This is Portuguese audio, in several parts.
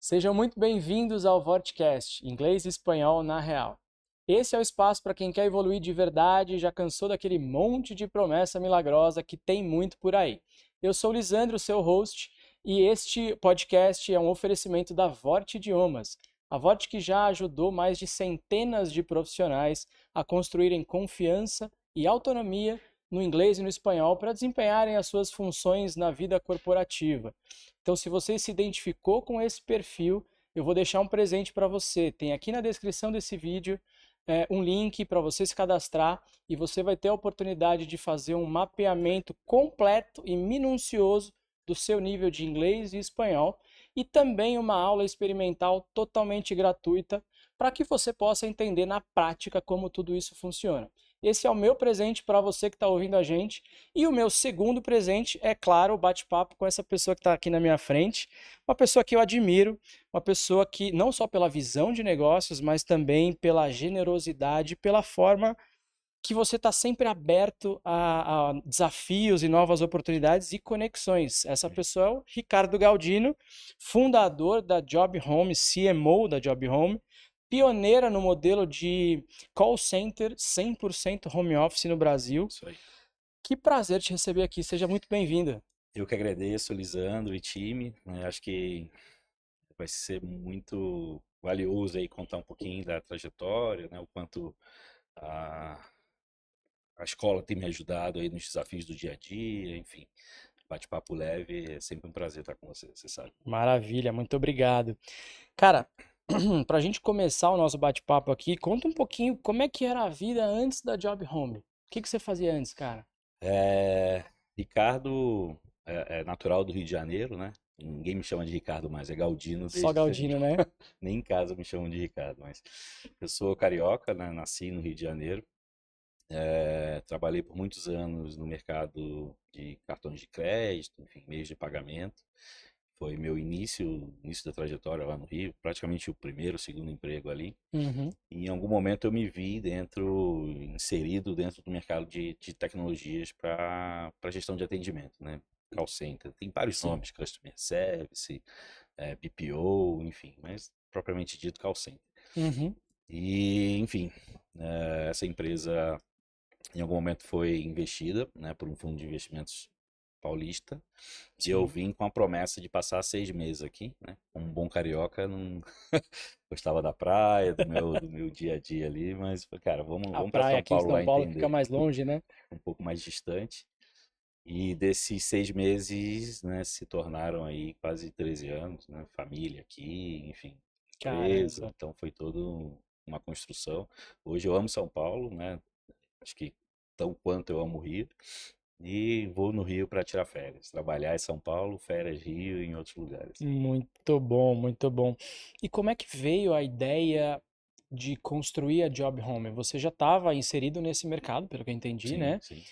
Sejam muito bem-vindos ao Vortcast, inglês e espanhol na real. Esse é o espaço para quem quer evoluir de verdade e já cansou daquele monte de promessa milagrosa que tem muito por aí. Eu sou o Lisandro, seu host, e este podcast é um oferecimento da Vort Idiomas. A Vort que já ajudou mais de centenas de profissionais a construírem confiança e autonomia no inglês e no espanhol para desempenharem as suas funções na vida corporativa. Então, se você se identificou com esse perfil, eu vou deixar um presente para você. Tem aqui na descrição desse vídeo um link para você se cadastrar e você vai ter a oportunidade de fazer um mapeamento completo e minucioso do seu nível de inglês e espanhol e também uma aula experimental totalmente gratuita para que você possa entender na prática como tudo isso funciona. Esse é o meu presente para você que está ouvindo a gente. E o meu segundo presente é, claro, o bate-papo com essa pessoa que está aqui na minha frente. Uma pessoa que eu admiro, uma pessoa que, não só pela visão de negócios, mas também pela generosidade, pela forma que você está sempre aberto a desafios e novas oportunidades e conexões. Essa pessoa é o Ricardo Galdino, fundador da Job Home, CMO da Job Home, pioneira no modelo de call center 100% home office no Brasil. Isso aí. Que prazer te receber aqui, seja muito bem-vinda. Eu que agradeço, Lisandro e time, né? Acho que vai ser muito valioso aí contar um pouquinho da trajetória, né? O quanto a, a escola tem me ajudado aí nos desafios do dia a dia, enfim. Bate-papo leve, é sempre um prazer estar com você, você sabe. Maravilha, muito obrigado. Cara, para a gente começar o nosso bate-papo aqui, conta um pouquinho como é que era a vida antes da Job Home. O que que você fazia antes, cara? É, Ricardo é natural do Rio de Janeiro, né? Ninguém me chama de Ricardo mais, é Galdino Só desde Galdino, sempre. né? Nem em casa me chamam de Ricardo, mas eu sou carioca, né? Nasci no Rio de Janeiro. Trabalhei por muitos anos no mercado de cartões de crédito, enfim, meios de pagamento. Foi meu início da trajetória lá no Rio, praticamente o primeiro, segundo emprego ali. Uhum. E em algum momento eu me vi inserido dentro do mercado de tecnologias para gestão de atendimento, né? Call center. Tem vários Sim. nomes, Customer Service, BPO, enfim, mas propriamente dito call center. Uhum. E, enfim, essa empresa em algum momento foi investida, né, por um fundo de investimentos paulista, e eu Sim. vim com a promessa de passar 6 meses aqui, né? Como um bom carioca, não gostava da praia, do meu dia a dia ali, mas falei, cara, vamos, A vamos para praia São aqui em Paulo São lá Paulo fica entender, mais longe, né? um pouco mais distante. E desses 6 meses, né, se tornaram aí quase 13 anos, né? Família aqui, enfim, empresa, Caramba. então foi toda uma construção. Hoje eu amo São Paulo, né? Acho que tão quanto eu amo o Rio. E vou no Rio para tirar férias. Trabalhar em São Paulo, férias Rio e em outros lugares. Muito bom, muito bom. E como é que veio a ideia de construir a Job Home? Você já estava inserido nesse mercado, pelo que eu entendi, Sim, né? sim.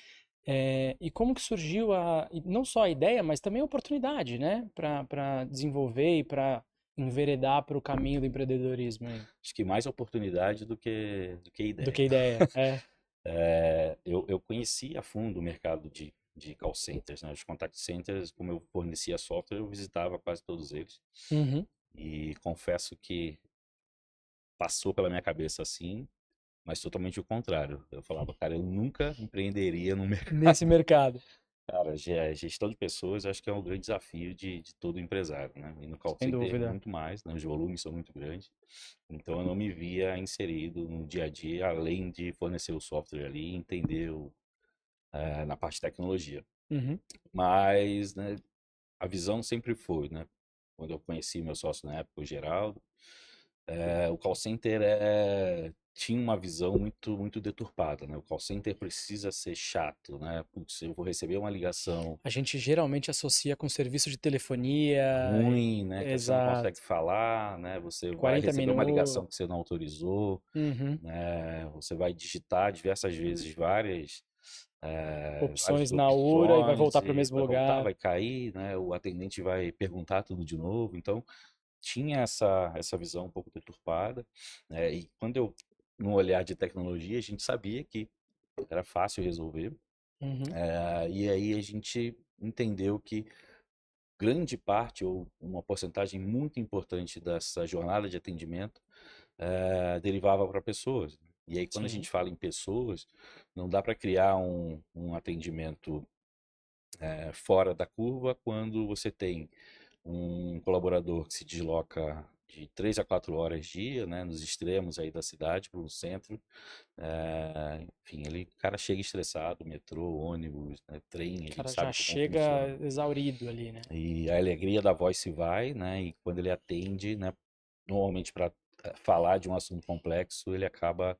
E como que surgiu e não só a ideia, mas também a oportunidade, né? Para desenvolver e para enveredar para o caminho do empreendedorismo aí. Acho que mais oportunidade do que Do ideia. que ideia. É. Eu conheci a fundo o mercado de call centers, né? Os contact centers, como eu fornecia software, eu visitava quase todos eles. Uhum. E confesso que passou pela minha cabeça assim, mas totalmente o contrário. Eu falava, cara, eu nunca empreenderia no mercado. Nesse mercado. Cara, gestão de pessoas acho que é um grande desafio de todo empresário, né? E no call Sem center dúvida. muito mais, né? Os volumes são muito grandes. Então eu não me via inserido no dia a dia, além de fornecer o software ali e entender na parte de tecnologia. Uhum. Mas, né, a visão sempre foi, né? Quando eu conheci meu sócio na época, o Geraldo, o call center tinha uma visão muito, muito deturpada, né? O call center precisa ser chato, né? Putz, eu vou receber uma ligação A gente geralmente associa com serviço de telefonia. ruim, né? Que você não consegue Exato. falar, né? Você vai 40 receber uma ligação minutos. que você não autorizou, Uhum. né? Você vai digitar diversas vezes várias Opções na URA e vai opções voltar para o e mesmo vai voltar, lugar. vai cair, né? O atendente vai perguntar tudo de novo. Então, tinha essa visão um pouco deturpada, né? E quando no olhar de tecnologia, a gente sabia que era fácil resolver. Uhum. E aí a gente entendeu que grande parte ou uma porcentagem muito importante dessa jornada de atendimento derivava para pessoas. E aí, quando a Sim, gente fala em pessoas, não dá para criar um atendimento fora da curva quando você tem um colaborador que se desloca de 3 a 4 horas dia, né, nos extremos aí da cidade para o centro. Enfim, o cara chega estressado, metrô, ônibus, né, trem, o a gente cara já sabe como chega funciona. exaurido ali, né? E a alegria da voz se vai, né, e quando ele atende, né, normalmente para falar de um assunto complexo, ele acaba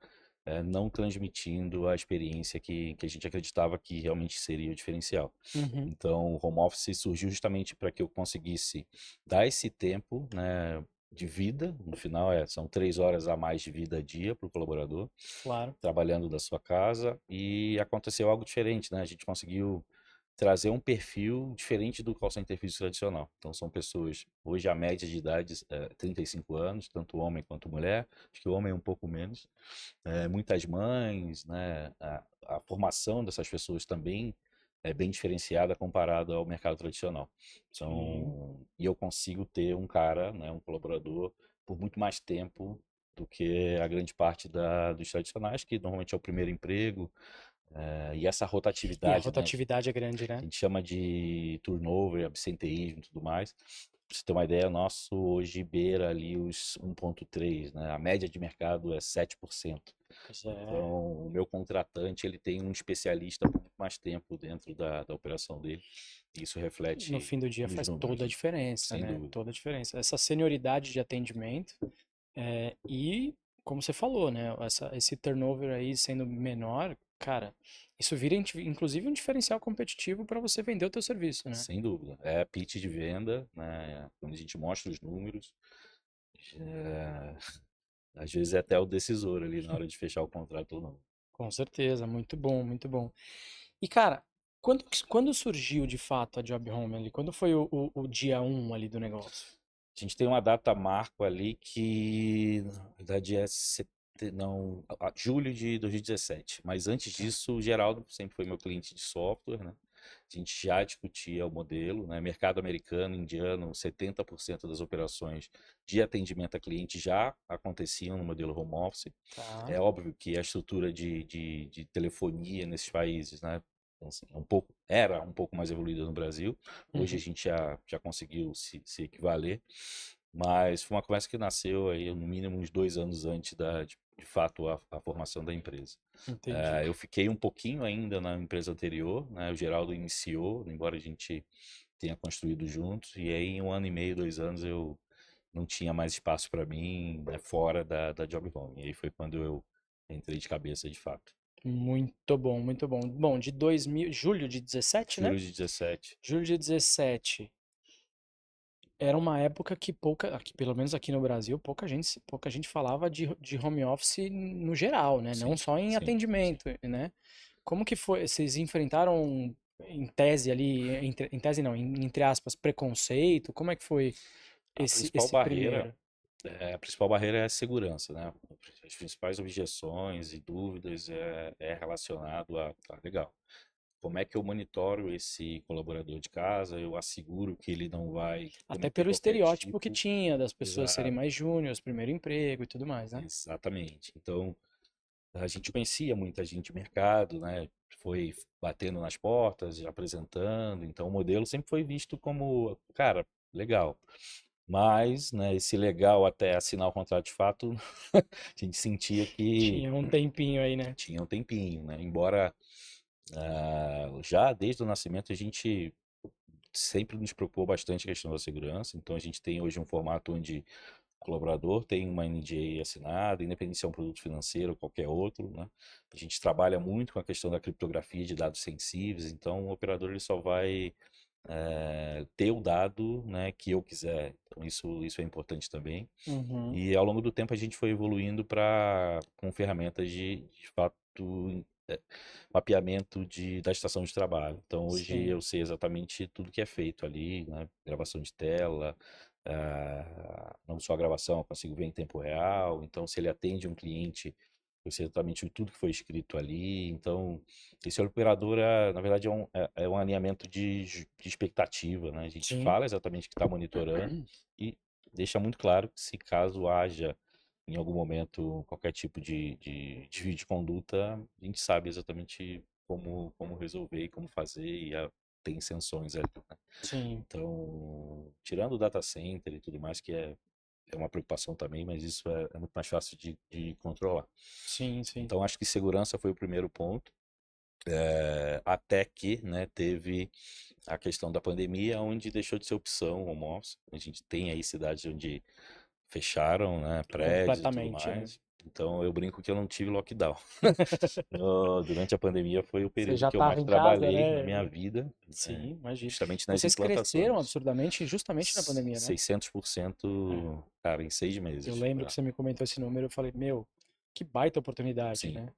não transmitindo a experiência que a gente acreditava que realmente seria o diferencial. Uhum, Então, o home office surgiu justamente para que eu conseguisse dar esse tempo, né, de vida. No final, são 3 horas a mais de vida a dia para o colaborador, claro. trabalhando da sua casa. E aconteceu algo diferente, né? A gente conseguiu trazer um perfil diferente do call center físico tradicional. Então, são pessoas, hoje a média de idade é 35 anos, tanto homem quanto mulher, acho que o homem é um pouco menos. Muitas mães, né? A formação dessas pessoas também é bem diferenciada comparada ao mercado tradicional. Sim. E eu consigo ter um cara, né, um colaborador, por muito mais tempo do que a grande parte dos tradicionais, que normalmente é o primeiro emprego, e essa E a rotatividade, né? rotatividade é grande, né? A gente chama de turnover, absenteísmo e tudo mais. Pra você ter uma ideia, nosso hoje beira ali os 1,3, né? A média de mercado é 7%. Pois é. Então, o meu contratante, ele tem um especialista por muito mais tempo dentro da operação dele. E isso No reflete fim do dia nos faz números, toda a né? diferença, Sem né? dúvida. Toda a diferença. Essa senioridade de atendimento e, como você falou, né? Esse turnover aí sendo menor, cara, isso vira inclusive um diferencial competitivo para você vender o teu serviço, né? Sem dúvida. É pitch de venda, né? Quando a gente mostra os números, é, às vezes é até o decisor ali na hora de fechar o contrato ou não. Com certeza, muito bom, muito bom. E, cara, quando surgiu de fato a Job Home ali? Quando foi o dia um ali do negócio? A gente tem uma data marco ali que, na verdade, não, julho de 2017. Mas antes Tá. disso, o Geraldo sempre foi meu cliente de software, né? A gente já discutia o modelo, né? Mercado americano, indiano, 70% das operações de atendimento a cliente já aconteciam no modelo home office. Tá. É óbvio que a estrutura de telefonia nesses países, né? Então, assim, era um pouco mais evoluída no Brasil. Hoje a Uhum. gente já conseguiu se equivaler, mas foi uma conversa que nasceu aí no mínimo uns 2 anos antes de fato a formação da empresa. Entendi. Eu fiquei um pouquinho ainda na empresa anterior, né? O Geraldo iniciou, embora a gente tenha construído juntos, e aí em 1 ano e meio, 2 anos eu não tinha mais espaço para mim, né, fora da Job Home. E aí foi quando eu entrei de cabeça de fato. Muito bom, muito bom. Bom, de 2000, julho de 17, né? Julho de 17. Julho de 17 era uma época que pelo menos aqui no Brasil, pouca gente falava de home office no geral, né? Não Sim, só em sim, sim. atendimento, né? Como que foi? Vocês enfrentaram em tese ali, em tese não, entre aspas, preconceito? Como é que foi A principal esse barreira, primeiro? a principal barreira é a segurança, né? As principais objeções e dúvidas é relacionado legal. Como é que eu monitoro esse colaborador de casa? Eu asseguro que ele não vai Até cometer pelo qualquer estereótipo que tipo. tinha das pessoas serem Exato, mais júniores, primeiro emprego e tudo mais, né? exatamente. Então, a gente conhecia muita gente de mercado, né? Foi batendo nas portas, apresentando. Então, o modelo sempre foi visto como, cara, legal. Mas, né, esse legal até assinar o contrato de fato, a gente sentia que Tinha um tempinho aí, né? tinha um tempinho, né? Embora já desde o nascimento a gente sempre nos preocupou bastante a questão da segurança. Então, a gente tem hoje um formato onde o colaborador tem uma NDA assinada, independente se é um produto financeiro ou qualquer outro, né? A gente trabalha muito com a questão da criptografia de dados sensíveis, então o operador ele só vai ter o dado, né, que eu quiser. Então isso é importante também. Uhum. E ao longo do tempo a gente foi evoluindo com ferramentas de fato é, mapeamento da estação de trabalho. Então hoje Sim. eu sei exatamente tudo que é feito ali, né? Gravação de tela, não só a gravação, eu consigo ver em tempo real. Então se ele atende um cliente eu sei exatamente tudo que foi escrito ali. Então, esse operador, na verdade, é um alinhamento de expectativa, né? A gente Sim. fala exatamente que está monitorando e deixa muito claro que se caso haja em algum momento qualquer tipo de desvio de conduta, a gente sabe exatamente como resolver e como fazer e tem sanções ali, né? Sim. Então, tirando o data center e tudo mais, que é uma preocupação também, mas isso é muito mais fácil de controlar. Sim, sim. Então, acho que segurança foi o primeiro ponto, até que, né, teve a questão da pandemia, onde deixou de ser opção o home office. A gente tem aí cidades onde fecharam, né, prédios e tudo Completamente, é. mais. Então, eu brinco que eu não tive lockdown. Durante a pandemia foi o Você período já que eu estava mais em casa, trabalhei na né? minha vida, né, Sim, imagino. justamente nas Vocês cresceram implantações. absurdamente justamente na pandemia, né? 600%, É. cara, em 6 Eu meses. lembro que você me comentou esse número, eu falei, meu, que baita oportunidade, Sim. né?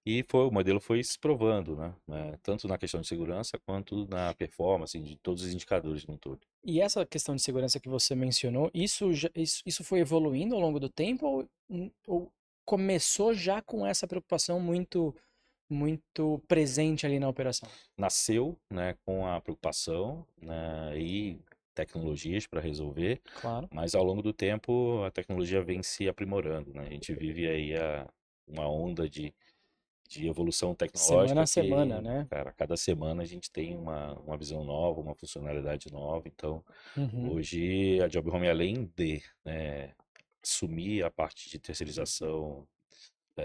E o modelo foi se provando, né? Tanto na questão de segurança quanto na performance de todos os indicadores no todo. E essa questão de segurança que você mencionou, isso foi evoluindo ao longo do tempo ou começou já com essa preocupação muito presente ali na operação? Nasceu, né, com a preocupação, né, e tecnologias para resolver, Claro. mas ao longo do tempo a tecnologia vem se aprimorando, né? A gente vive aí uma onda de evolução Semana tecnológica a semana, que, né? cara, a cada semana a gente tem uma visão nova, uma funcionalidade nova. Então, Uhum. hoje a Job Home, além de, né, assumir a parte de terceirização,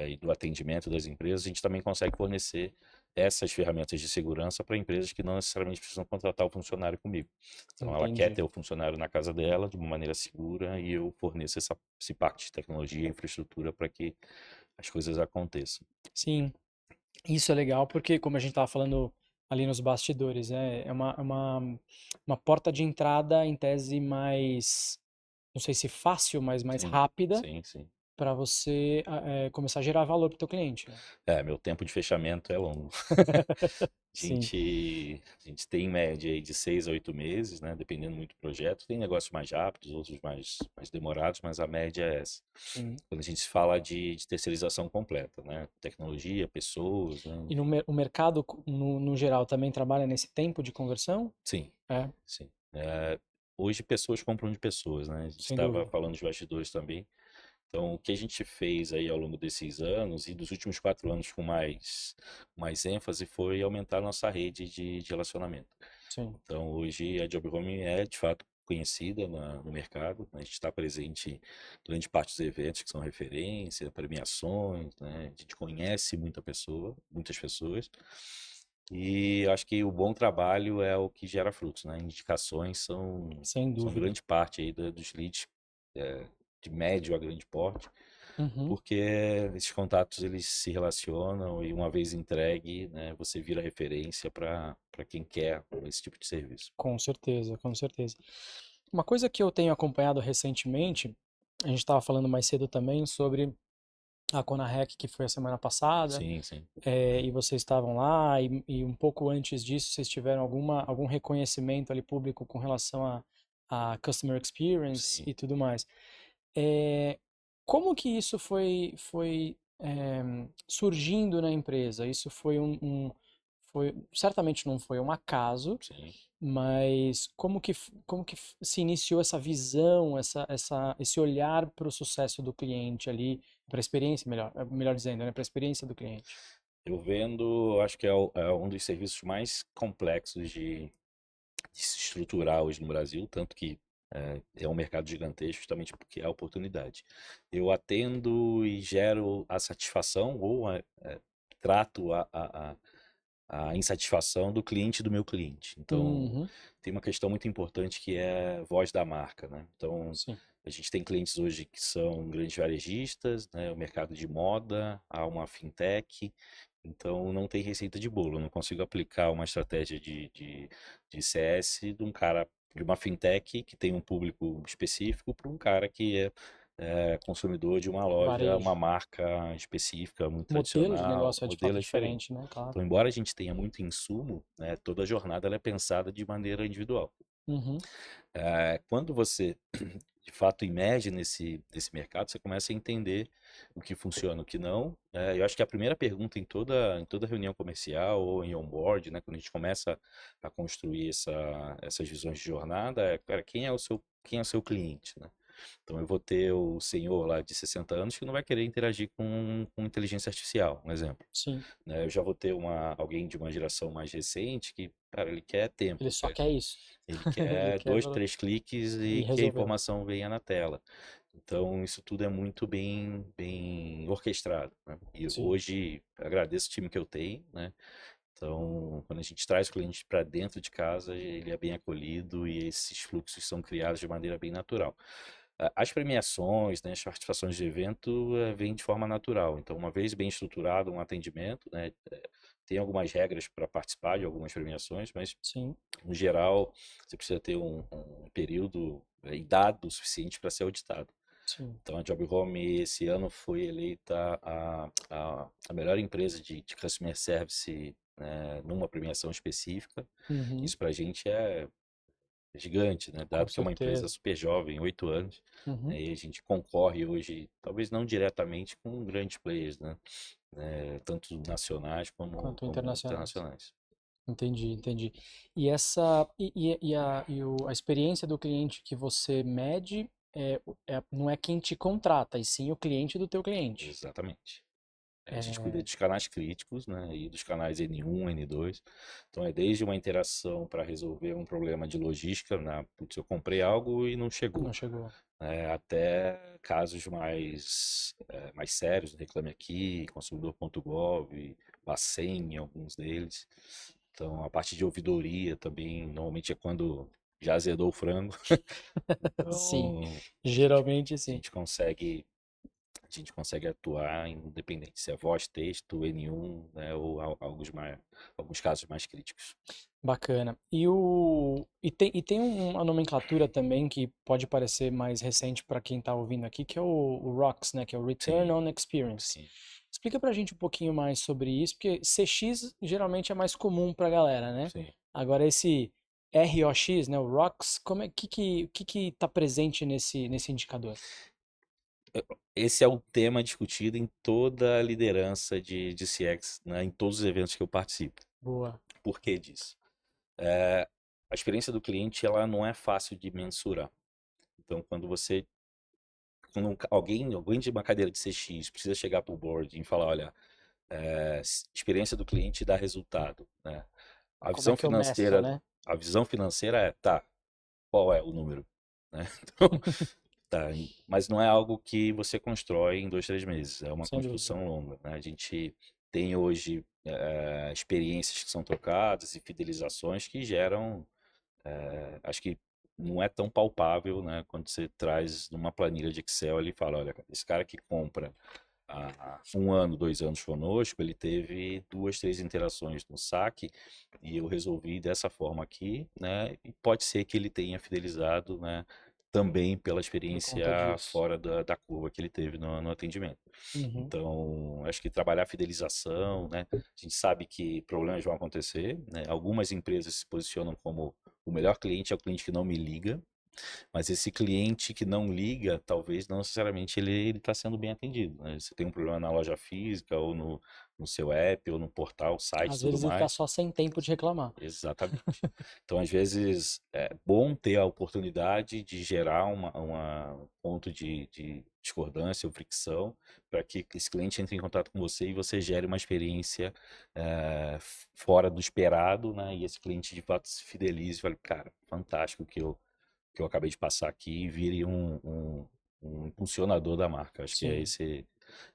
e do atendimento das empresas, a gente também consegue fornecer essas ferramentas de segurança para empresas que não necessariamente precisam contratar o funcionário comigo. Então, ela quer Entendi. ter o funcionário na casa dela de uma maneira segura e eu forneço esse parte de tecnologia e infraestrutura para que as coisas aconteçam. Sim, isso é legal porque, como a gente estava falando ali nos bastidores, uma porta de entrada, em tese, mais, não sei se fácil, mas mais Sim, rápida sim, sim. para você começar a gerar valor para o teu cliente, né? Meu tempo de fechamento é longo. Sim, A gente tem em média aí de 6 a 8 meses, né? Dependendo muito do projeto. Tem negócios mais rápidos, outros mais demorados, mas a média é essa. sim. Quando a gente fala de terceirização completa, né? Tecnologia, pessoas, né? E o mercado, no geral, também trabalha nesse tempo de conversão? Sim, É, sim. Hoje pessoas compram de pessoas, né? A gente sem estava dúvida. falando de bastidores também. Então, o que a gente fez aí ao longo desses anos e dos últimos 4 anos com mais ênfase foi aumentar a nossa rede de relacionamento. Sim. Então, hoje a Job Home é de fato conhecida no mercado, né? A gente está presente em grande parte dos eventos que são referência, premiações, né? A gente conhece muitas pessoas, e acho que o bom trabalho é o que gera frutos, né? Indicações Sem são dúvida. grande parte aí dos leads, é, de médio a grande porte, Uhum. porque esses contatos eles se relacionam e uma vez entregue, né, você vira referência para quem quer esse tipo de serviço. Com certeza, com certeza. Uma coisa que eu tenho acompanhado recentemente, a gente estava falando mais cedo também sobre a Conarec, que foi a semana passada, Sim, sim, e vocês estavam lá, e um pouco antes disso vocês tiveram algum reconhecimento ali público com relação a Customer Experience sim. e tudo mais. É, como que isso foi surgindo na empresa? Isso certamente não foi um acaso, Sim. mas como que se iniciou essa visão, esse olhar para o sucesso do cliente ali, para a experiência, melhor dizendo, né, para a experiência do cliente? Eu vendo, acho que é um dos serviços mais complexos de se estruturar hoje no Brasil, tanto que é um mercado gigantesco justamente porque é a oportunidade. Eu atendo e gero a satisfação ou trato a insatisfação do cliente do meu cliente. Então, Uhum, tem uma questão muito importante que é voz da marca, né? Então, sim, a gente tem clientes hoje que são grandes varejistas, né? O mercado de moda, há uma fintech. Então, não tem receita de bolo. Eu não consigo aplicar uma estratégia de CS de um cara de uma fintech que tem um público específico para um cara que é consumidor de uma loja, varejo. uma marca específica, muito Modelo de tradicional. negócio O é de modelo fato é diferente. diferente, né? Claro. Então, embora a gente tenha muito insumo, né, toda a jornada ela é pensada de maneira individual. Uhum. Quando você de fato emerge nesse mercado, você começa a entender o que funciona, o que não. Eu acho que a primeira pergunta em toda reunião comercial ou em onboard, né, quando a gente começa a construir essas visões de jornada, cara, quem é o seu cliente, né? Então eu vou ter o senhor lá de 60 anos que não vai querer interagir com inteligência artificial, um exemplo, Sim. né? Eu já vou ter alguém de uma geração mais recente que, cara, ele quer Ele tempo, só quer isso. ele Ele quer quer dois, três cliques e e que a resolveu. informação venha na tela. Então, isso tudo é muito bem, bem orquestrado, né? E Sim. hoje, agradeço o time que eu tenho, né? Então, quando a gente traz o cliente para dentro de casa, ele é bem acolhido e esses fluxos são criados de maneira bem natural. As premiações, né, as participações de evento, vêm de forma natural. Então, uma vez bem estruturado um atendimento, né, tem algumas regras para participar de algumas premiações, mas Sim. no geral, você precisa ter um período e dado suficiente para ser auditado. Sim. Então, a Job Home esse ano foi eleita a melhor empresa de customer service, né, numa premiação específica. Uhum. Isso para a gente é gigante, né? Com Dado que é uma empresa certeza. super jovem, 8 anos, Uhum. né, e a gente concorre hoje, talvez não diretamente com grandes players, né? Tanto nacionais como, Quanto como internacionais. internacionais. Entendi, entendi. E essa a experiência do cliente que você mede não é quem te contrata, e sim o cliente do teu cliente. Exatamente. A gente cuida É, dos canais críticos, né, e dos canais N1, N2. Então é desde uma interação para resolver um problema de logística, né, putz, eu comprei algo e não chegou, não chegou. até casos mais sérios, Reclame Aqui, consumidor.gov, Bacen, alguns deles. Então a parte de ouvidoria também, normalmente é quando já azedou o frango. Sim, Então a gente, geralmente a sim. gente consegue a gente consegue atuar independente se é voz, texto, N1, né, ou alguns casos mais críticos. Bacana. E tem uma nomenclatura também que pode parecer mais recente para quem está ouvindo aqui, que é o ROX, né, que é o Return Sim, on Experience. sim, Explica pra gente um pouquinho mais sobre isso, porque CX geralmente é mais comum pra galera, né? sim. Agora esse ROX, né, o ROX, como é que tá presente nesse indicador? Esse é o tema discutido em toda a liderança de CX, né, em todos os eventos que eu participo. Boa. Por que disso? É, a experiência do cliente ela não é fácil de mensurar. Então, quando alguém de uma cadeira de CX precisa chegar para o board e falar, olha, experiência do cliente dá resultado, né? A Como é visão que eu meço, financeira, né? a visão financeira tá, qual é o número, né? Então, tá, mas não é algo que você constrói em 2, 3 meses, é uma Sem dúvida. construção longa, né? A gente tem hoje experiências que são trocadas e fidelizações que geram, acho que não é tão palpável, né? Quando você traz numa planilha de Excel e fala, olha, esse cara que compra há 1 ano, 2 anos conosco, ele teve 2, 3 interações no saque e eu resolvi dessa forma aqui, né? E pode ser que ele tenha fidelizado, né? Também pela Por experiência conta disso. fora da curva que ele teve no atendimento. Uhum. Então, acho que trabalhar a fidelização, né? A gente sabe que problemas vão acontecer, né? Algumas empresas se posicionam como o melhor cliente é o cliente que não me liga, mas esse cliente que não liga, talvez não necessariamente ele está sendo bem atendido, né? Você tem um problema na loja física, ou no seu app, ou no portal, site e Às tudo vezes ele tá mais. só sem tempo de reclamar. Exatamente. Então, às vezes, é bom ter a oportunidade de gerar um ponto de discordância ou fricção para que esse cliente entre em contato com você e você gere uma experiência fora do esperado, né? E esse cliente de fato se fidelize e fale, cara, fantástico que eu acabei de passar aqui e vire um impulsionador da marca. Acho que Sim.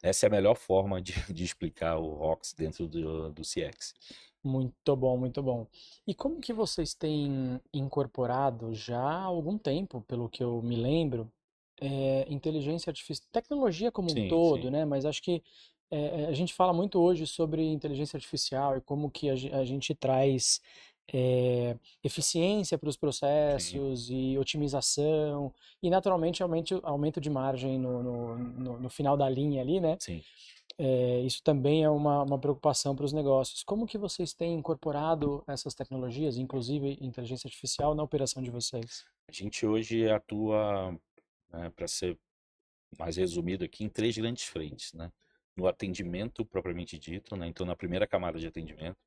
essa é a melhor forma de explicar o ROX dentro do CX. Muito bom, muito bom. E como que vocês têm incorporado já há algum tempo, pelo que eu me lembro, inteligência artificial, tecnologia como um Sim, todo, sim, né? Mas acho que a gente fala muito hoje sobre inteligência artificial e como que a gente traz eficiência para os sim, processos e otimização e naturalmente aumento de margem no final da linha ali, né? sim. Isso também é uma preocupação para os negócios. Como que vocês têm incorporado essas tecnologias, inclusive inteligência artificial, na operação de vocês? A gente hoje atua, para ser mais resumido aqui, em três grandes frentes, né? No atendimento propriamente dito, né? Então, na primeira camada de atendimento,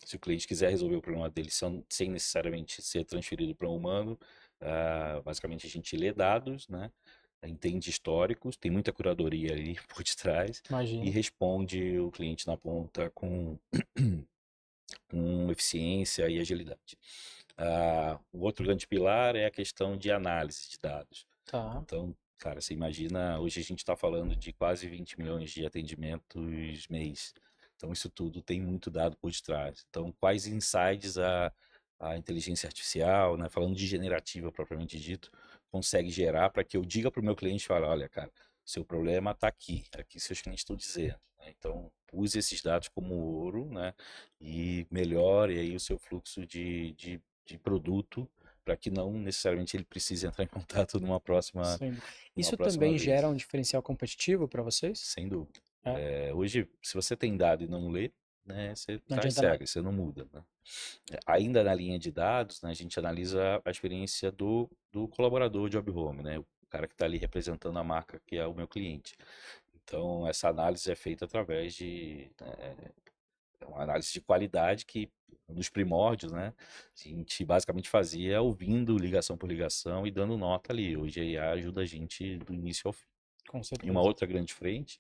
se o cliente quiser resolver o problema dele sem necessariamente ser transferido para um humano, basicamente a gente lê dados, né? Entende históricos, tem muita curadoria ali por detrás e Imagino. responde o cliente na ponta com eficiência e agilidade. O outro grande pilar é a questão de análise de dados. Tá. Então, cara, você imagina, hoje a gente está falando de quase 20 milhões de atendimentos mês. Então, isso tudo tem muito dado por detrás. Então, quais insights a inteligência artificial, né, falando de generativa propriamente dito, consegue gerar para que eu diga para o meu cliente, fala, olha, cara, seu problema está aqui seus clientes estão dizendo, né? Então, use esses dados como ouro, né, e melhore aí o seu fluxo de produto para que não necessariamente ele precise entrar em contato Sim. numa Isso próxima também vez. gera um diferencial competitivo para vocês? Sem dúvida. É, Hoje, se você tem dado e não lê, né, você não está às adianta nada. cegas, você não muda, né? Ainda na linha de dados, né, a gente analisa a experiência do colaborador Job Home, né? O cara que está ali representando a marca que é o meu cliente. Então, essa análise é feita através é uma análise de qualidade que, nos primórdios, né, a gente basicamente fazia ouvindo ligação por ligação e dando nota ali. Hoje a IA ajuda a gente do início ao fim. Com E uma certeza. outra grande frente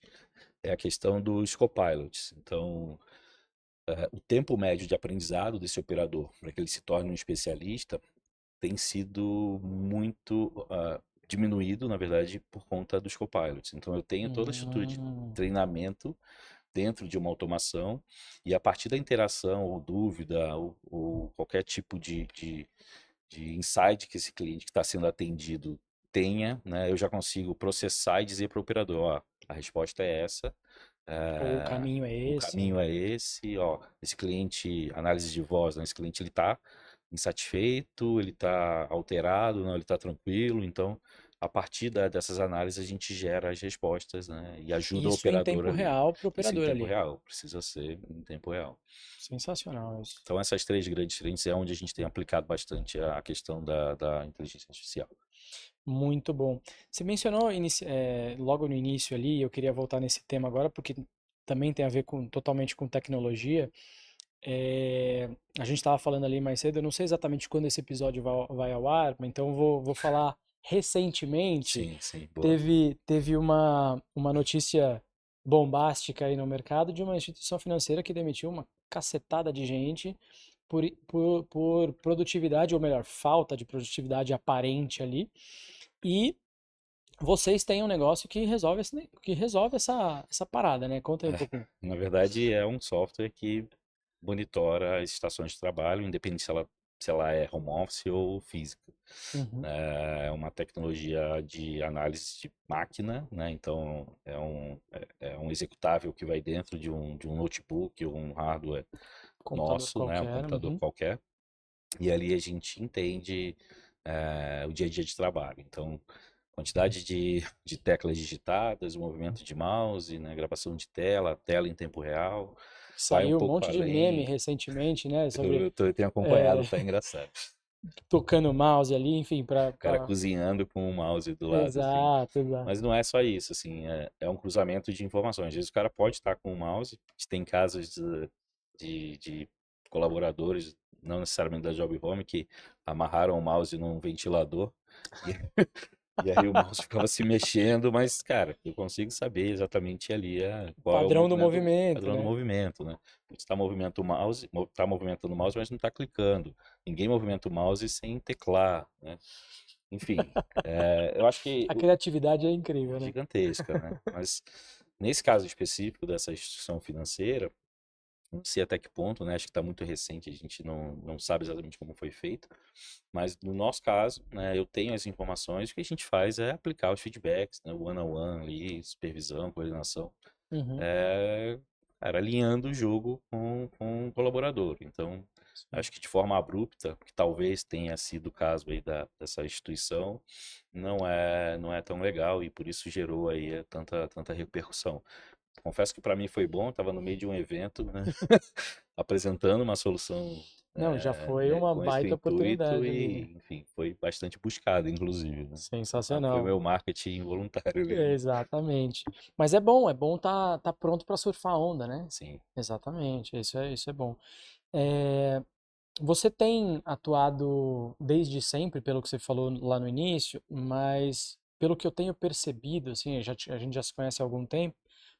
é a questão dos copilots. Então, o tempo médio de aprendizado desse operador para que ele se torne um especialista tem sido muito diminuído, na verdade, por conta dos copilots. Então, eu tenho toda a estrutura de Hum, treinamento dentro de uma automação e a partir da interação ou dúvida ou qualquer tipo de insight que esse cliente que está sendo atendido tenha, né, eu já consigo processar e dizer para o operador, ó, a resposta é essa, ou o eh, caminho é o esse? caminho é esse, ó, esse cliente, análise de voz, né, esse cliente ele está insatisfeito, ele está alterado, não, ele está tranquilo, então a partir dessas análises a gente gera as respostas, né, e ajuda o Isso em operador tempo ali. real para o Isso em operador tempo ali. real, precisa ser em tempo real. Sensacional isso. Então essas três grandes frentes é onde a gente tem aplicado bastante a questão da inteligência artificial. Muito bom. Você mencionou logo no início ali, eu queria voltar nesse tema agora, porque também tem a ver totalmente com tecnologia. A gente estava falando ali mais cedo, eu não sei exatamente quando esse episódio vai ao ar, mas então vou falar recentemente. Sim, sim, boa. Teve uma notícia bombástica aí no mercado de uma instituição financeira que demitiu uma cacetada de gente por produtividade, ou melhor, falta de produtividade aparente ali. E vocês têm um negócio que resolve essa parada, né? Conta aí um pouco. Na verdade, é um software que monitora as estações de trabalho, independente se ela é home office ou física. Uhum. É uma tecnologia de análise de máquina, né? Então, é um executável que vai dentro de um notebook ou um hardware Computador nosso, né? Um qualquer. computador Uhum. qualquer. E ali a gente entende o dia a dia de trabalho. Então, quantidade de teclas digitadas, o movimento de mouse, né, gravação de tela, tela em tempo real, vai um Saiu um pouco monte de meme além. recentemente, né? Sobre Eu tenho é, acompanhado, tá engraçado. tocando o mouse ali, enfim, O cara cozinhando com o mouse do lado, assim. Exato, exato. Mas não é só isso, assim, é um cruzamento de informações. Às vezes o cara pode estar com o mouse, tem casos de colaboradores, não necessariamente da Job Home, que amarraram o mouse num ventilador e, e aí o mouse ficava se mexendo, mas, cara, eu consigo saber exatamente ali qual é o Padrão do movimento, movimento, padrão do né? movimento, né? Você está movimentando o mouse, tá movimentando o mouse, mas não está clicando. Ninguém movimenta o mouse sem teclar, né? Enfim, eu acho que A criatividade é incrível, né? gigantesca, né? Mas nesse caso específico dessa instituição financeira, não sei até que ponto, né? Acho que está muito recente, a gente não sabe exatamente como foi feito, mas no nosso caso, né, eu tenho as informações, o que a gente faz é aplicar os feedbacks, né, o one-on-one ali, supervisão, coordenação, Uhum. é, cara, alinhando o jogo com o colaborador. Então, Sim. acho que de forma abrupta, que talvez tenha sido o caso aí dessa instituição, não é tão legal e por isso gerou aí tanta repercussão. confesso que para mim foi bom, estava no meio de um evento, né, apresentando uma solução, Não, já foi né, uma com esse baita intuito oportunidade ali, né? e, enfim, foi bastante buscado, inclusive, né? Foi Sensacional. meu marketing involuntário ali, né? Exatamente. Mas é bom tá pronto para surfar a onda, né? Sim. Exatamente, isso é bom. É, você tem atuado desde sempre, pelo que você falou lá no início, mas pelo que eu tenho percebido, assim, a gente já se conhece há algum tempo,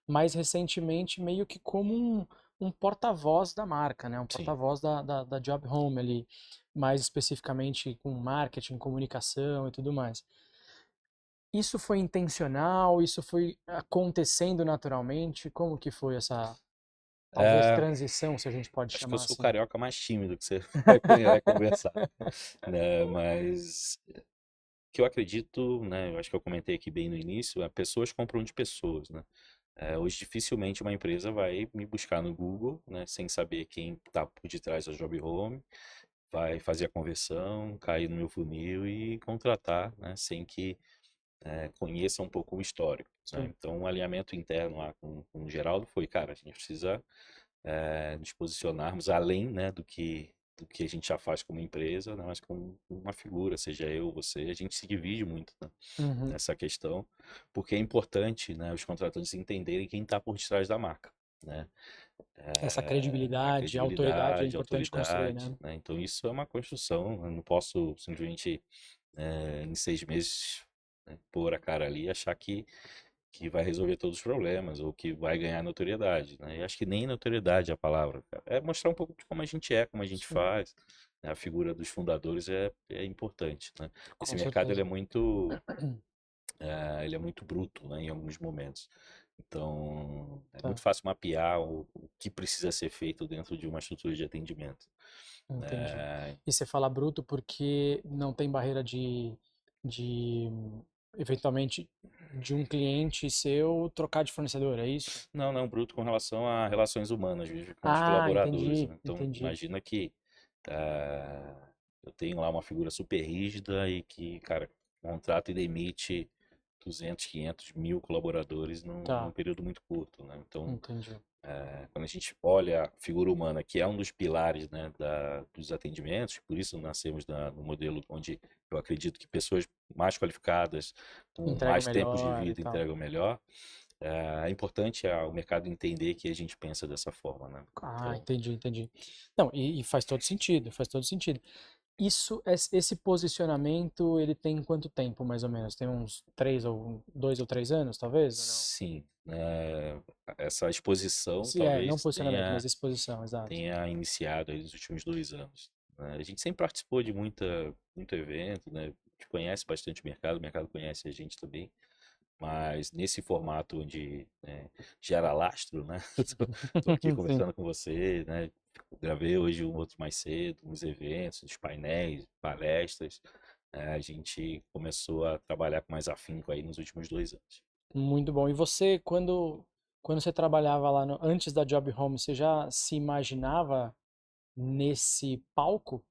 mais recentemente meio que como um porta-voz da marca, né? Um Sim. porta-voz da Job Home ali, mais especificamente com marketing, comunicação e tudo mais. Isso foi intencional? Isso foi acontecendo naturalmente? Como que foi essa, talvez, É, transição, se a gente pode acho que eu chamar sou o assim? carioca mais tímido que você vai conversar, né? Mas o que eu acredito, né? Eu acho que eu comentei aqui bem no início, pessoas compram de pessoas, né? Hoje dificilmente uma empresa vai me buscar no Google, né? Sem saber quem está por detrás da Job Home, vai fazer a conversão, cair no meu funil e contratar, né? Sem que conheça um pouco o histórico, né? Sim. Então, um alinhamento interno lá com o Geraldo foi, cara, a gente precisa nos posicionarmos além, né, do que a gente já faz como empresa, né, mas com uma figura, seja eu, você, a gente se divide muito, né, Uhum. nessa questão, porque é importante, né, os contratantes entenderem quem está por detrás da marca, né, Essa a credibilidade, a autoridade é credibilidade, a importante construir, autoridade, né? né, então isso é uma construção, eu não posso simplesmente em 6 meses, né, pôr a cara ali e achar que vai resolver todos os problemas ou que vai ganhar notoriedade, né? E acho que nem notoriedade é a palavra, cara. É mostrar um pouco de como a gente é, como a gente Sim, faz, né? A figura dos fundadores é importante, né? Esse com mercado certeza. ele é muito bruto, né? Em alguns momentos. Então, é Tá, muito fácil mapear o que precisa ser feito dentro de uma estrutura de atendimento, entendi. né? E você fala bruto porque não tem barreira de eventualmente, de um cliente seu trocar de fornecedor, é isso? Não, não, bruto com relação a relações humanas, mesmo com os Ah, colaboradores, entendi, né? Então, entendi. imagina que eu tenho lá uma figura super rígida e que, cara, contrata e demite 200, 500 mil colaboradores num Tá, período muito curto, né? Então, entendi. quando a gente olha a figura humana, que é um dos pilares, né, dos atendimentos, por isso nascemos no modelo onde eu acredito que pessoas mais qualificadas, com Entrega mais tempos de melhor e vida, tal. entregam melhor. É importante o mercado entender que a gente pensa dessa forma, né? Ah, Então, entendi, entendi. Não, e faz todo sentido, faz todo sentido. Esse posicionamento, ele tem quanto tempo, mais ou menos? Tem uns 2 ou 3 anos, talvez, ou não? sim, essa exposição Se é, não talvez posicionamento, mas exposição, exato. tenha iniciado aí nos últimos 2 anos, né? A gente sempre participou de muito evento, né? A gente conhece bastante o mercado conhece a gente também, mas nesse formato onde gera lastro, né? Estou aqui Sim. conversando com você, né? Gravei hoje um outro mais cedo, uns eventos, uns painéis, palestras. A gente começou a trabalhar com mais afinco aí nos últimos 2 anos. Muito bom. E você, quando você trabalhava lá antes da Job Home, você já se imaginava nesse palco?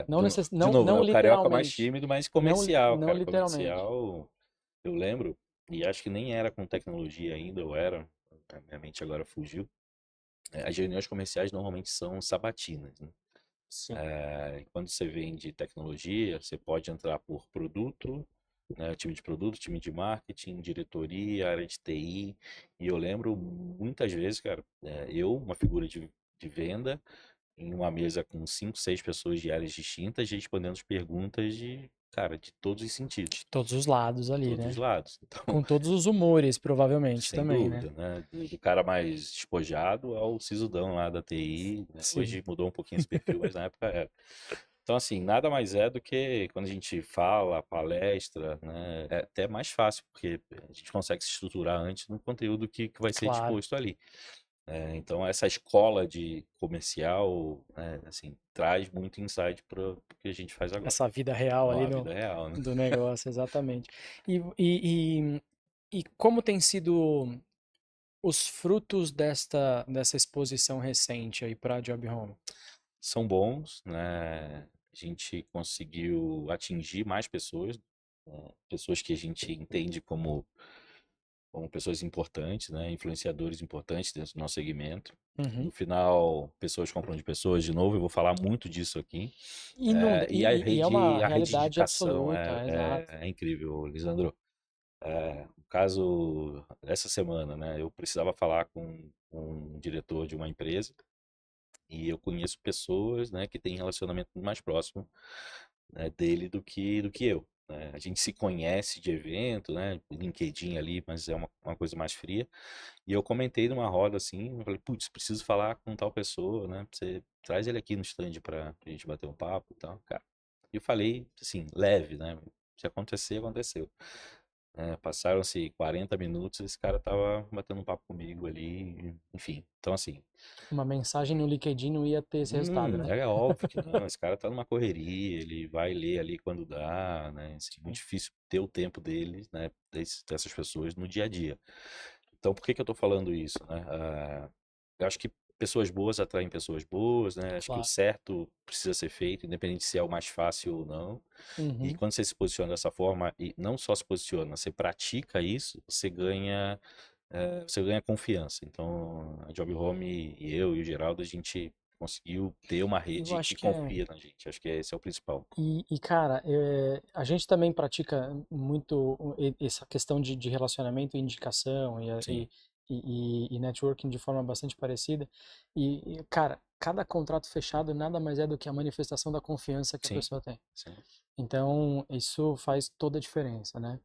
Não, De não, novo, né? não O carioca mais literalmente. tímido, mas Não, comercial, não cara. literalmente. Comercial, eu lembro, e acho que nem era com tecnologia ainda, ou era, a minha mente agora fugiu. As reuniões comerciais normalmente são sabatinas, né? Sim. Quando você vende tecnologia, você pode entrar por produto, né, time de produto, time de marketing, diretoria, área de TI. E eu lembro muitas vezes, cara, uma figura de venda, em uma mesa com 5, 6 pessoas de áreas distintas, respondendo as perguntas cara, de todos os sentidos, De todos os lados de ali, todos os né? lados. Então, Com todos os humores, provavelmente, sem também, né? dúvida, né? Do cara mais despojado ao sisudão lá da TI, né? Sim. Hoje mudou um pouquinho esse perfil, mas na época era. Então, assim, nada mais é do que quando a gente fala, palestra, né? É até mais fácil, porque a gente consegue se estruturar antes no conteúdo que vai ser Claro. disposto ali. Então, essa escola de comercial, né, assim, traz muito insight para o que a gente faz agora. Essa vida real Não, ali a vida é real, né? do negócio, exatamente. E, e, e como tem sido os frutos dessa exposição recente aí para Job Home? São bons, né? A gente conseguiu atingir mais pessoas, né? Pessoas que a gente entende como como pessoas importantes, né? Influenciadores importantes dentro do nosso segmento. Uhum. No final, pessoas compram de pessoas, de novo, eu vou falar muito disso aqui. E, não, E e é uma a rede de realidade indicação absoluta, exato. é incrível, Lisandro. No caso, essa semana, né, eu precisava falar com um diretor de uma empresa e eu conheço pessoas, né, que têm relacionamento muito mais próximo, né, dele do que eu. Né? A gente se conhece de evento, né, LinkedIn ali, mas é uma coisa mais fria. E eu comentei numa roda assim, eu falei, putz, preciso falar com tal pessoa, né? Você traz ele aqui no stand pra gente bater um papo e tal, cara. E eu falei, assim, leve, né? Se acontecer, aconteceu. Passaram-se 40 minutos, esse cara tava batendo um papo comigo ali, enfim. Então, assim, Uma mensagem no LinkedIn não ia ter esse resultado, né? é óbvio que não, esse cara tá numa correria, ele vai ler ali quando dá, né? Assim, muito Sim. difícil ter o tempo dele, né? Dessas pessoas no dia a dia. Então, por que que eu tô falando isso, né? Eu acho que pessoas boas atraem pessoas boas, né? Acho que o Claro. certo precisa ser feito, independente se é o mais fácil ou não. E Uhum. quando você se posiciona dessa forma, e não só se posiciona, você pratica isso, você ganha confiança. Então, a Job Home e eu e o Geraldo, a gente conseguiu ter uma Eu rede que acho que é. confia na gente. Acho que esse é o principal. Cara, a gente também pratica muito essa questão de relacionamento e indicação Sim, e networking de forma bastante parecida. Cara, cada contrato fechado nada mais é do que a manifestação da confiança que a sim, pessoa tem. sim, Então, isso faz toda a diferença, né?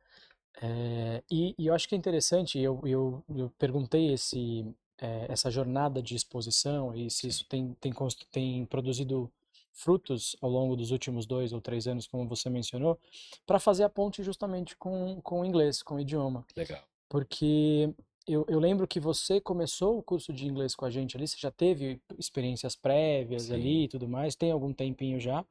E eu acho que é interessante, eu perguntei essa jornada de exposição e se sim. isso tem produzido frutos ao longo dos últimos 2 ou 3 anos, como você mencionou, para fazer a ponte justamente com o inglês, com o idioma. Legal. Porque eu lembro que você começou o curso de inglês com a gente ali, você já teve experiências prévias Sim, ali e tudo mais, tem algum tempinho já,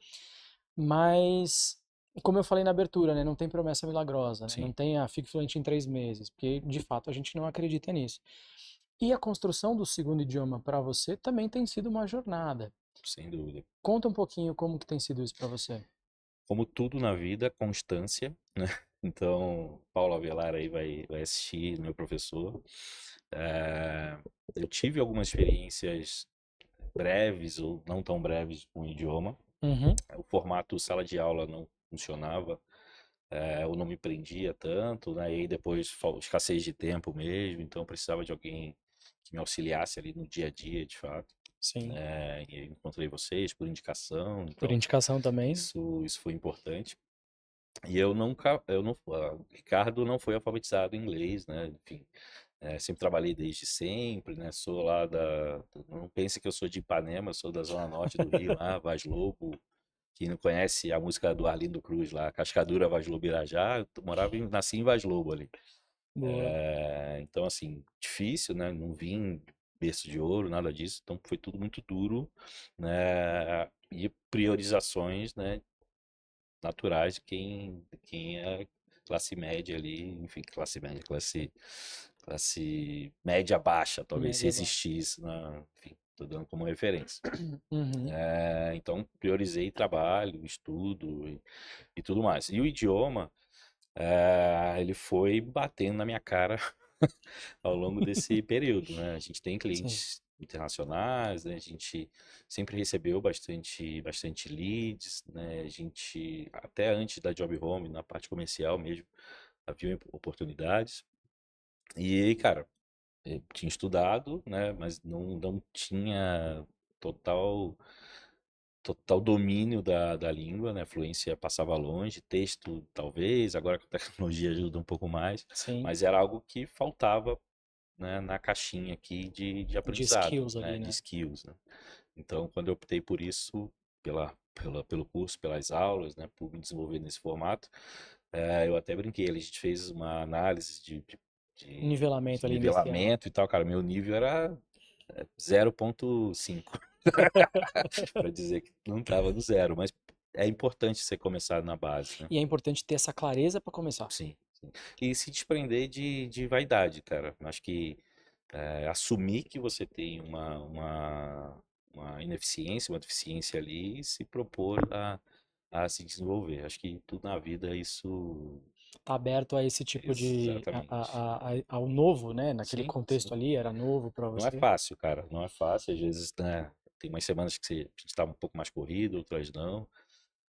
mas, como eu falei na abertura, né, não tem promessa milagrosa, né? Não sim, tem, fique fluente em 3 meses, porque de fato a gente não acredita nisso. E a construção do segundo idioma para você também tem sido uma jornada. sem dúvida. Conta um pouquinho como que tem sido isso para você. Como tudo na vida, constância, né? Então, Paulo Avelar aí vai assistir, meu professor. Eh, eu tive algumas experiências breves ou não tão breves com o idioma. Uhum, O formato sala de aula não funcionava, eu não me prendia tanto, né? E aí depois escassez de tempo mesmo, então eu precisava de alguém que me auxiliasse ali no dia a dia, de fato. sim. E aí encontrei vocês por indicação, Por então indicação também. isso foi importante. E eu não, o Ricardo não foi alfabetizado em inglês, né? Enfim, sempre trabalhei desde sempre, né? Sou lá não pense que eu sou de Ipanema, sou da zona norte do Rio, lá, Vaz Lobo. Quem não conhece a música do Arlindo Cruz lá, Cascadura, Vaz Lobo, Irajá, eu nasci em Vaz Lobo ali. Boa. Então, assim, difícil, né? Não vim de berço de ouro, nada disso. Então, foi tudo muito duro, né? E priorizações, né? Naturais de quem é classe média ali, enfim, classe média, classe média baixa, talvez, se Média baixa. existisse, enfim, tô dando como referência. Uhum. Então, priorizei trabalho, estudo e tudo mais. E o idioma, ele foi batendo na minha cara ao longo desse período, né? A gente tem Sim. clientes internacionais, né? A gente sempre recebeu bastante leads, né? A gente, até antes da Job Home, na parte comercial mesmo, havia oportunidades. E, cara, eu tinha estudado, né? Mas não tinha total total domínio da língua, né? Fluência passava longe, texto talvez, agora com a tecnologia ajuda um pouco mais, Sim. mas era algo que faltava, né, na caixinha aqui de De aprendizado, skills né, ali, de né? skills, né? Então, quando eu optei por isso, pelo curso, pelas aulas, né, por me desenvolver nesse formato, eu até brinquei, a gente fez uma análise de Nivelamento ali inicial. nivelamento e tal, cara, meu nível era 0,5 para dizer que não estava no zero, mas é importante você começar na base, né? E é importante ter essa clareza para começar. Sim, sim. E se desprender de vaidade, cara. Acho que assumir que você tem uma ineficiência, uma deficiência ali e se propor a se desenvolver. Acho que tudo na vida isso tá aberto a esse tipo de Exatamente. ao novo, né? Naquele Sim, contexto sim. ali era novo para Não é você. fácil, cara. Não é fácil. Às vezes, né, tem umas semanas que a gente tá um pouco mais corrido, outras não.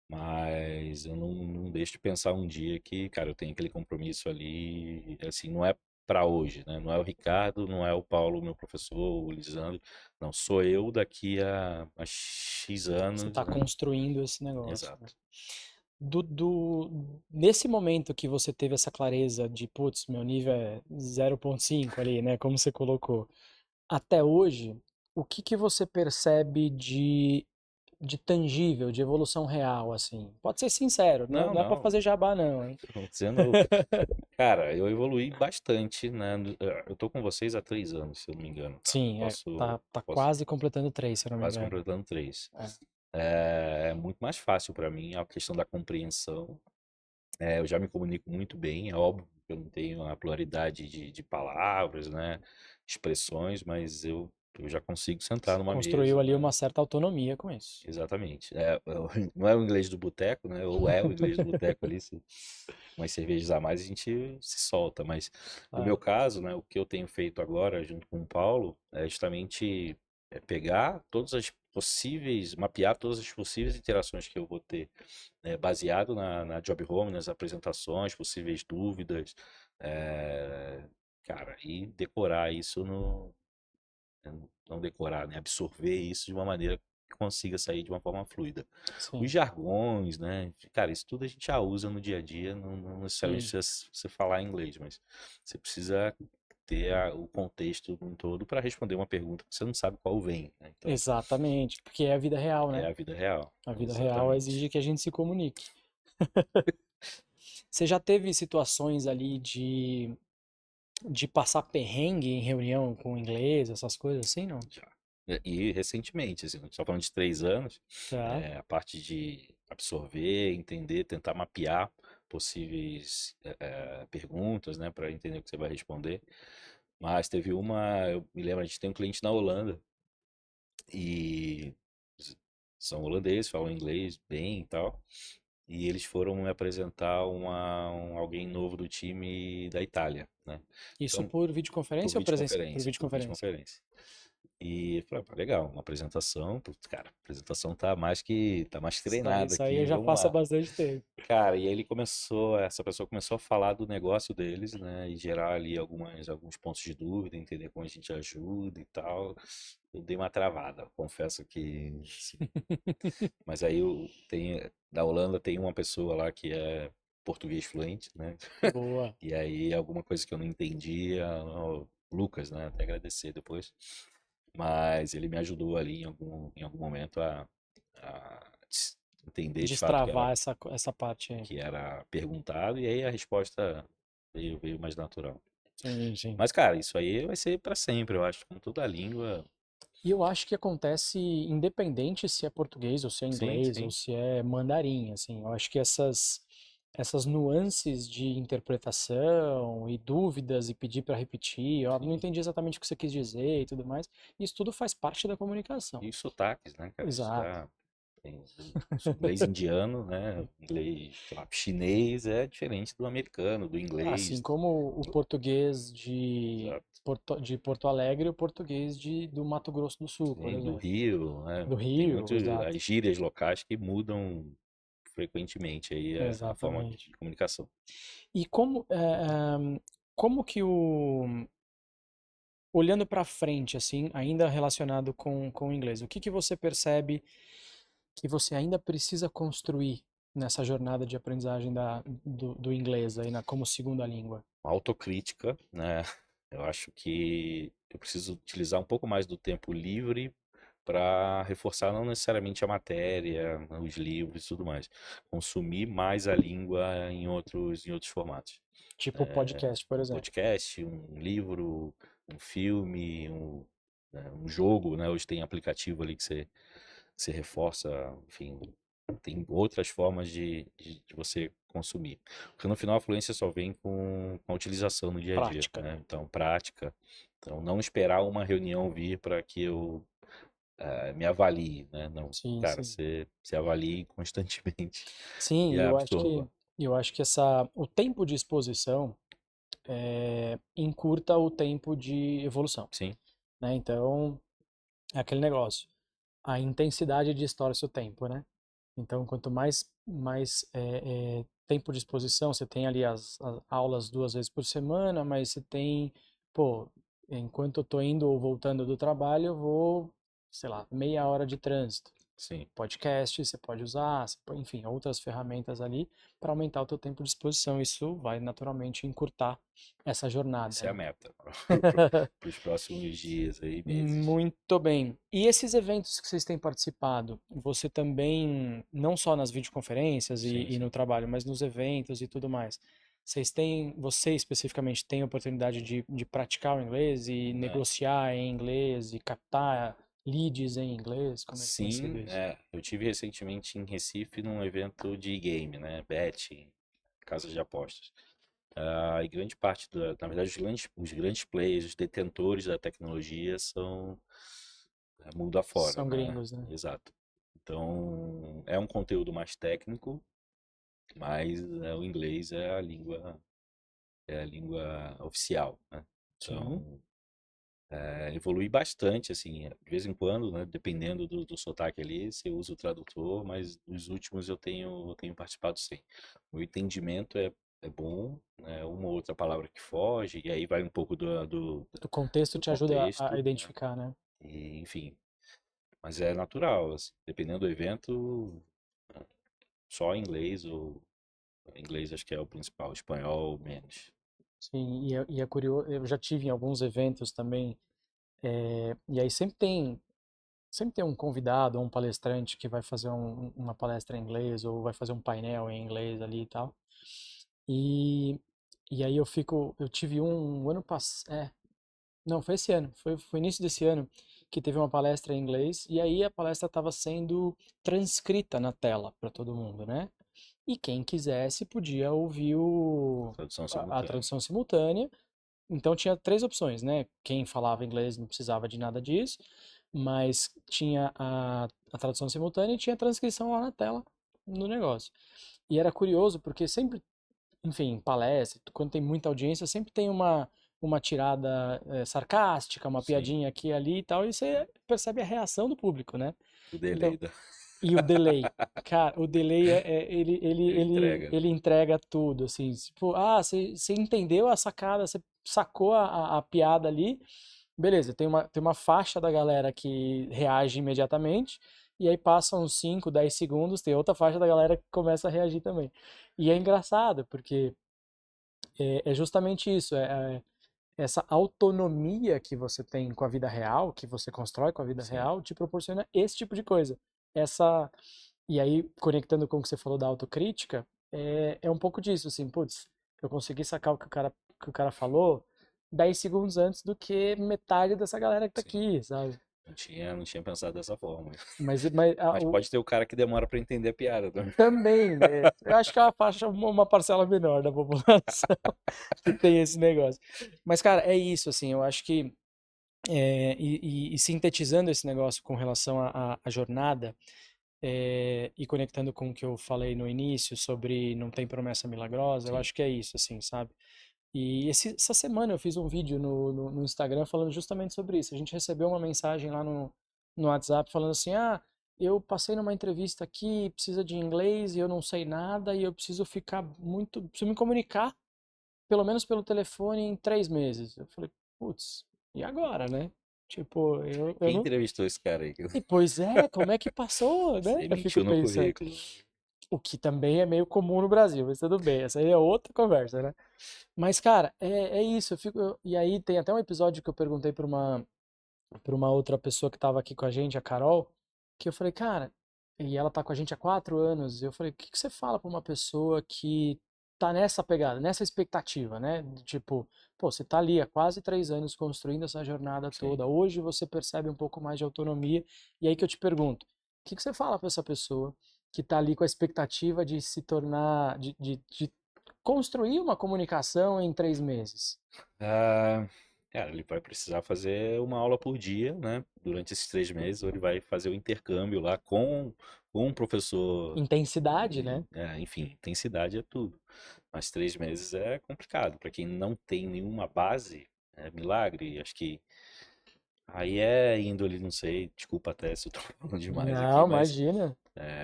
Mas eu não deixo de pensar um dia que, cara, eu tenho aquele compromisso ali, assim, não é para hoje, né? Não é o Ricardo, não é o Paulo, meu professor, o Lisandro. Não, sou eu daqui a X Você anos, está né? construindo esse negócio, né? Exato. Nesse momento que você teve essa clareza de, putz, meu nível é 0,5 ali, né? Como você colocou, até hoje, o que que você percebe de tangível, de evolução real, assim? Pode ser sincero, não, Não, não é pra não. fazer jabá, não, hein? Tô dizendo, cara, eu evoluí bastante, né? Eu tô com vocês há 3 anos, se eu não me engano, tá? Sim, tá Posso quase completando 3, se eu não me quase engano. completando 3. É, É muito mais fácil para mim a questão da compreensão. Eu já me comunico muito bem, é óbvio que eu não tenho a pluralidade de palavras, né, expressões, mas eu já consigo sentar você numa construiu mesa, ali uma né? certa autonomia com isso. Exatamente. Não é o inglês do boteco, né? Ou é o inglês do boteco ali, umas cervejas a mais a gente se solta. Mas no É, meu caso, né, o que eu tenho feito agora junto com o Paulo é justamente pegar todas as possíveis, mapear todas as possíveis interações que eu vou ter, né, baseado na job home, nas apresentações, possíveis dúvidas, é, cara, e decorar isso no, não decorar, né, absorver isso de uma maneira que consiga sair de uma forma fluida. Os sim, jargões, né, cara, isso tudo a gente já usa no dia a dia, não necessariamente sim. precisa você falar inglês, mas você precisa ter o contexto um todo para responder uma pergunta que você não sabe qual vem, né? Então, Exatamente, porque é a vida real, é né? a vida real, A vida real exatamente. exige que a gente se comunique. Você já teve situações ali de passar perrengue em reunião com inglês, essas coisas assim, não? Já. E recentemente, assim, a gente está falando de 3 anos, Tá. a parte de absorver, entender, tentar mapear possíveis perguntas, né, para entender o que você vai responder. Mas teve uma, eu me lembro, a gente tem um cliente na Holanda e são holandeses, falam inglês bem e tal. E eles foram me apresentar alguém novo do time da Itália, né? Isso Então, por por videoconferência ou presencial? Por videoconferência, por videoconferência. videoconferência. E eu falei, pá, legal, uma apresentação, putz, cara, a apresentação tá mais que treinada Isso aí eu aqui, já vamos faço há lá. bastante tempo. Cara, e aí essa pessoa começou a falar do negócio deles, né, e gerar ali alguns pontos de dúvida, entender como a gente ajuda e tal. Eu dei uma travada, confesso que, assim, mas aí da Holanda tem uma pessoa lá que é português fluente, né, Boa. e aí alguma coisa que eu não entendia, o Lucas, né, até agradecer depois, mas ele me ajudou ali em algum momento a entender de fato Destravar essa parte aí. que era perguntado e aí a resposta veio mais natural. Sim, sim. Mas, cara, isso aí vai ser para sempre, eu acho, com toda a língua. E eu acho que acontece independente se é português ou se é Sim, inglês ou sim. se é mandarim, assim. Eu acho que essas nuances de interpretação e dúvidas e pedir para repetir, ó, não Sim. entendi exatamente o que você quis dizer e tudo mais, isso tudo faz parte da comunicação. E os sotaques, né, cara? Isso Exato. já tem inglês indiano, né? Inglês, sei lá, chinês é diferente do americano, do Assim inglês. como o português Exato. de Porto Alegre e o português do Mato Grosso do Sul, por Sim, do exemplo. Rio, né? Do Tem Rio, muito exato. as gírias locais que mudam frequentemente aí a forma de Exatamente. comunicação. E como que olhando para frente, assim, ainda relacionado com o inglês, o que que você percebe que você ainda precisa construir nessa jornada de aprendizagem do inglês aí como segunda língua? Autocrítica, né? Eu acho que eu preciso utilizar um pouco mais do tempo livre para reforçar não necessariamente a matéria, os livros e tudo mais. Consumir mais a língua em outros formatos. Tipo podcast, por Um exemplo. podcast, um livro, um filme, um jogo, né? Hoje tem aplicativo ali que você reforça, enfim, tem outras formas de você consumir. Porque no final a fluência só vem com a utilização no dia a dia, Prática. né? Então, prática. Então, não esperar uma reunião vir para que eu me avalie, né? Não, Sim, cara, sim. você avalie constantemente Sim, e e eu acho que absorva. E eu acho que o tempo de exposição encurta o tempo de evolução, Sim, né? Então, é aquele negócio. A intensidade distorce o tempo, né? Então, quanto mais tempo de exposição, você tem ali as aulas 2 vezes por semana, mas você tem, pô, enquanto eu tô indo ou voltando do trabalho, eu vou, sei lá, meia hora de trânsito. sim. Podcast, você pode usar, enfim, outras ferramentas ali para aumentar o teu tempo de exposição. Isso vai naturalmente encurtar essa jornada, Essa é a né? meta para os próximos dias aí, meses. Muito bem. E esses eventos que vocês têm participado, você também, não só nas videoconferências Sim, e no sim. trabalho, mas nos eventos e tudo mais, você especificamente tem a oportunidade de praticar o inglês e É. negociar em inglês e captar leads em inglês? Como é que tem sido Sim, isso? eu tive recentemente em Recife num evento de game, né? Betting, casas de apostas. E grande parte na verdade, os grandes players, os detentores da tecnologia são mundo afora, São né? gringos, né? Exato. Então, é um conteúdo mais técnico, mas o inglês é a língua oficial, né? Sim. Então, evolui bastante, assim, de vez em quando, né? Dependendo do sotaque ali, você usa o tradutor, mas nos últimos eu tenho participado sim. O entendimento é bom, né? Uma ou outra palavra que foge, e aí vai um pouco O contexto do te ajuda a contexto, né? identificar, né? E, enfim, mas é natural, assim, dependendo do evento, só inglês ou inglês acho que é o principal, espanhol menos. Sim, e é curioso, eu já tive em alguns eventos também, e aí sempre tem um convidado ou um palestrante que vai fazer uma palestra em inglês ou vai fazer um painel em inglês ali e tal. E, e aí eu tive um ano passado, não, foi esse ano, foi início desse ano que teve uma palestra em inglês e aí a palestra estava sendo transcrita na tela para todo mundo, né? E quem quisesse podia ouvir Tradução a simultânea. tradução simultânea. Então tinha três opções, né? Quem falava inglês não precisava de nada disso, mas tinha a tradução simultânea e tinha a transcrição lá na tela, no negócio. E era curioso porque sempre, enfim, palestra, quando tem muita audiência, sempre tem uma tirada sarcástica, uma Sim, piadinha aqui e ali e tal, e você percebe a reação do público, né? o Então, delay e o delay. Cara, o delay ele, ele, ele ele, entrega, né? ele entrega tudo, assim. Tipo, você entendeu a sacada, você sacou a piada ali, beleza, tem uma faixa da galera que reage imediatamente, e aí passa uns 5, 10 segundos, tem outra faixa da galera que começa a reagir também. E é engraçado, porque é justamente isso, essa autonomia que você tem com a vida real, que você constrói com a vida Sim, real, te proporciona esse tipo de coisa. Essa, e aí, conectando com o que você falou da autocrítica, é um pouco disso, assim, putz, eu consegui sacar o que o cara falou 10 segundos antes do que metade dessa galera que tá sim. aqui, sabe? Não tinha pensado dessa forma. Mas Mas pode ter o cara que demora pra entender a piada também. também, né? Eu acho que é uma parcela menor da população que tem esse negócio. Mas, cara, é isso, assim, eu acho que e sintetizando esse negócio com relação à jornada, e conectando com o que eu falei no início sobre não tem promessa milagrosa, eu Sim. acho que é isso, assim, sabe? E essa semana eu fiz um vídeo no Instagram falando justamente sobre isso. A gente recebeu uma mensagem lá no WhatsApp falando assim: eu passei numa entrevista aqui, precisa de inglês e eu não sei nada e eu preciso me comunicar, pelo menos pelo telefone, em 3 meses. Eu falei, putz, e agora, né? Tipo, eu Quem não. entrevistou esse cara aí? E pois é, como é que passou, né? Você Eu fico mentiu no pensando. currículo. O que também é meio comum no Brasil, mas tudo bem, essa aí é outra conversa, né? Mas, cara, é isso. E aí tem até um episódio que eu perguntei pra uma outra pessoa que tava aqui com a gente, a Carol, que eu falei, cara, e ela tá com a gente há 4 anos, e eu falei, o que que você fala pra uma pessoa que tá nessa pegada, nessa expectativa, né? Tipo, pô, você tá ali há quase 3 anos construindo essa jornada Sim. toda, hoje você percebe um pouco mais de autonomia, e aí que eu te pergunto, o que que você fala pra essa pessoa que tá ali com a expectativa de se tornar, de construir uma comunicação em 3 meses? Ah, cara, ele vai precisar fazer uma aula por dia, né? Durante esses 3 meses, ou ele vai fazer o intercâmbio lá com com um professor, Intensidade, né? enfim, intensidade é tudo. Mas 3 meses é complicado. Para quem não tem nenhuma base, é milagre. Acho que aí é índole, não sei, desculpa até se eu tô falando demais aqui, Não, mas imagina.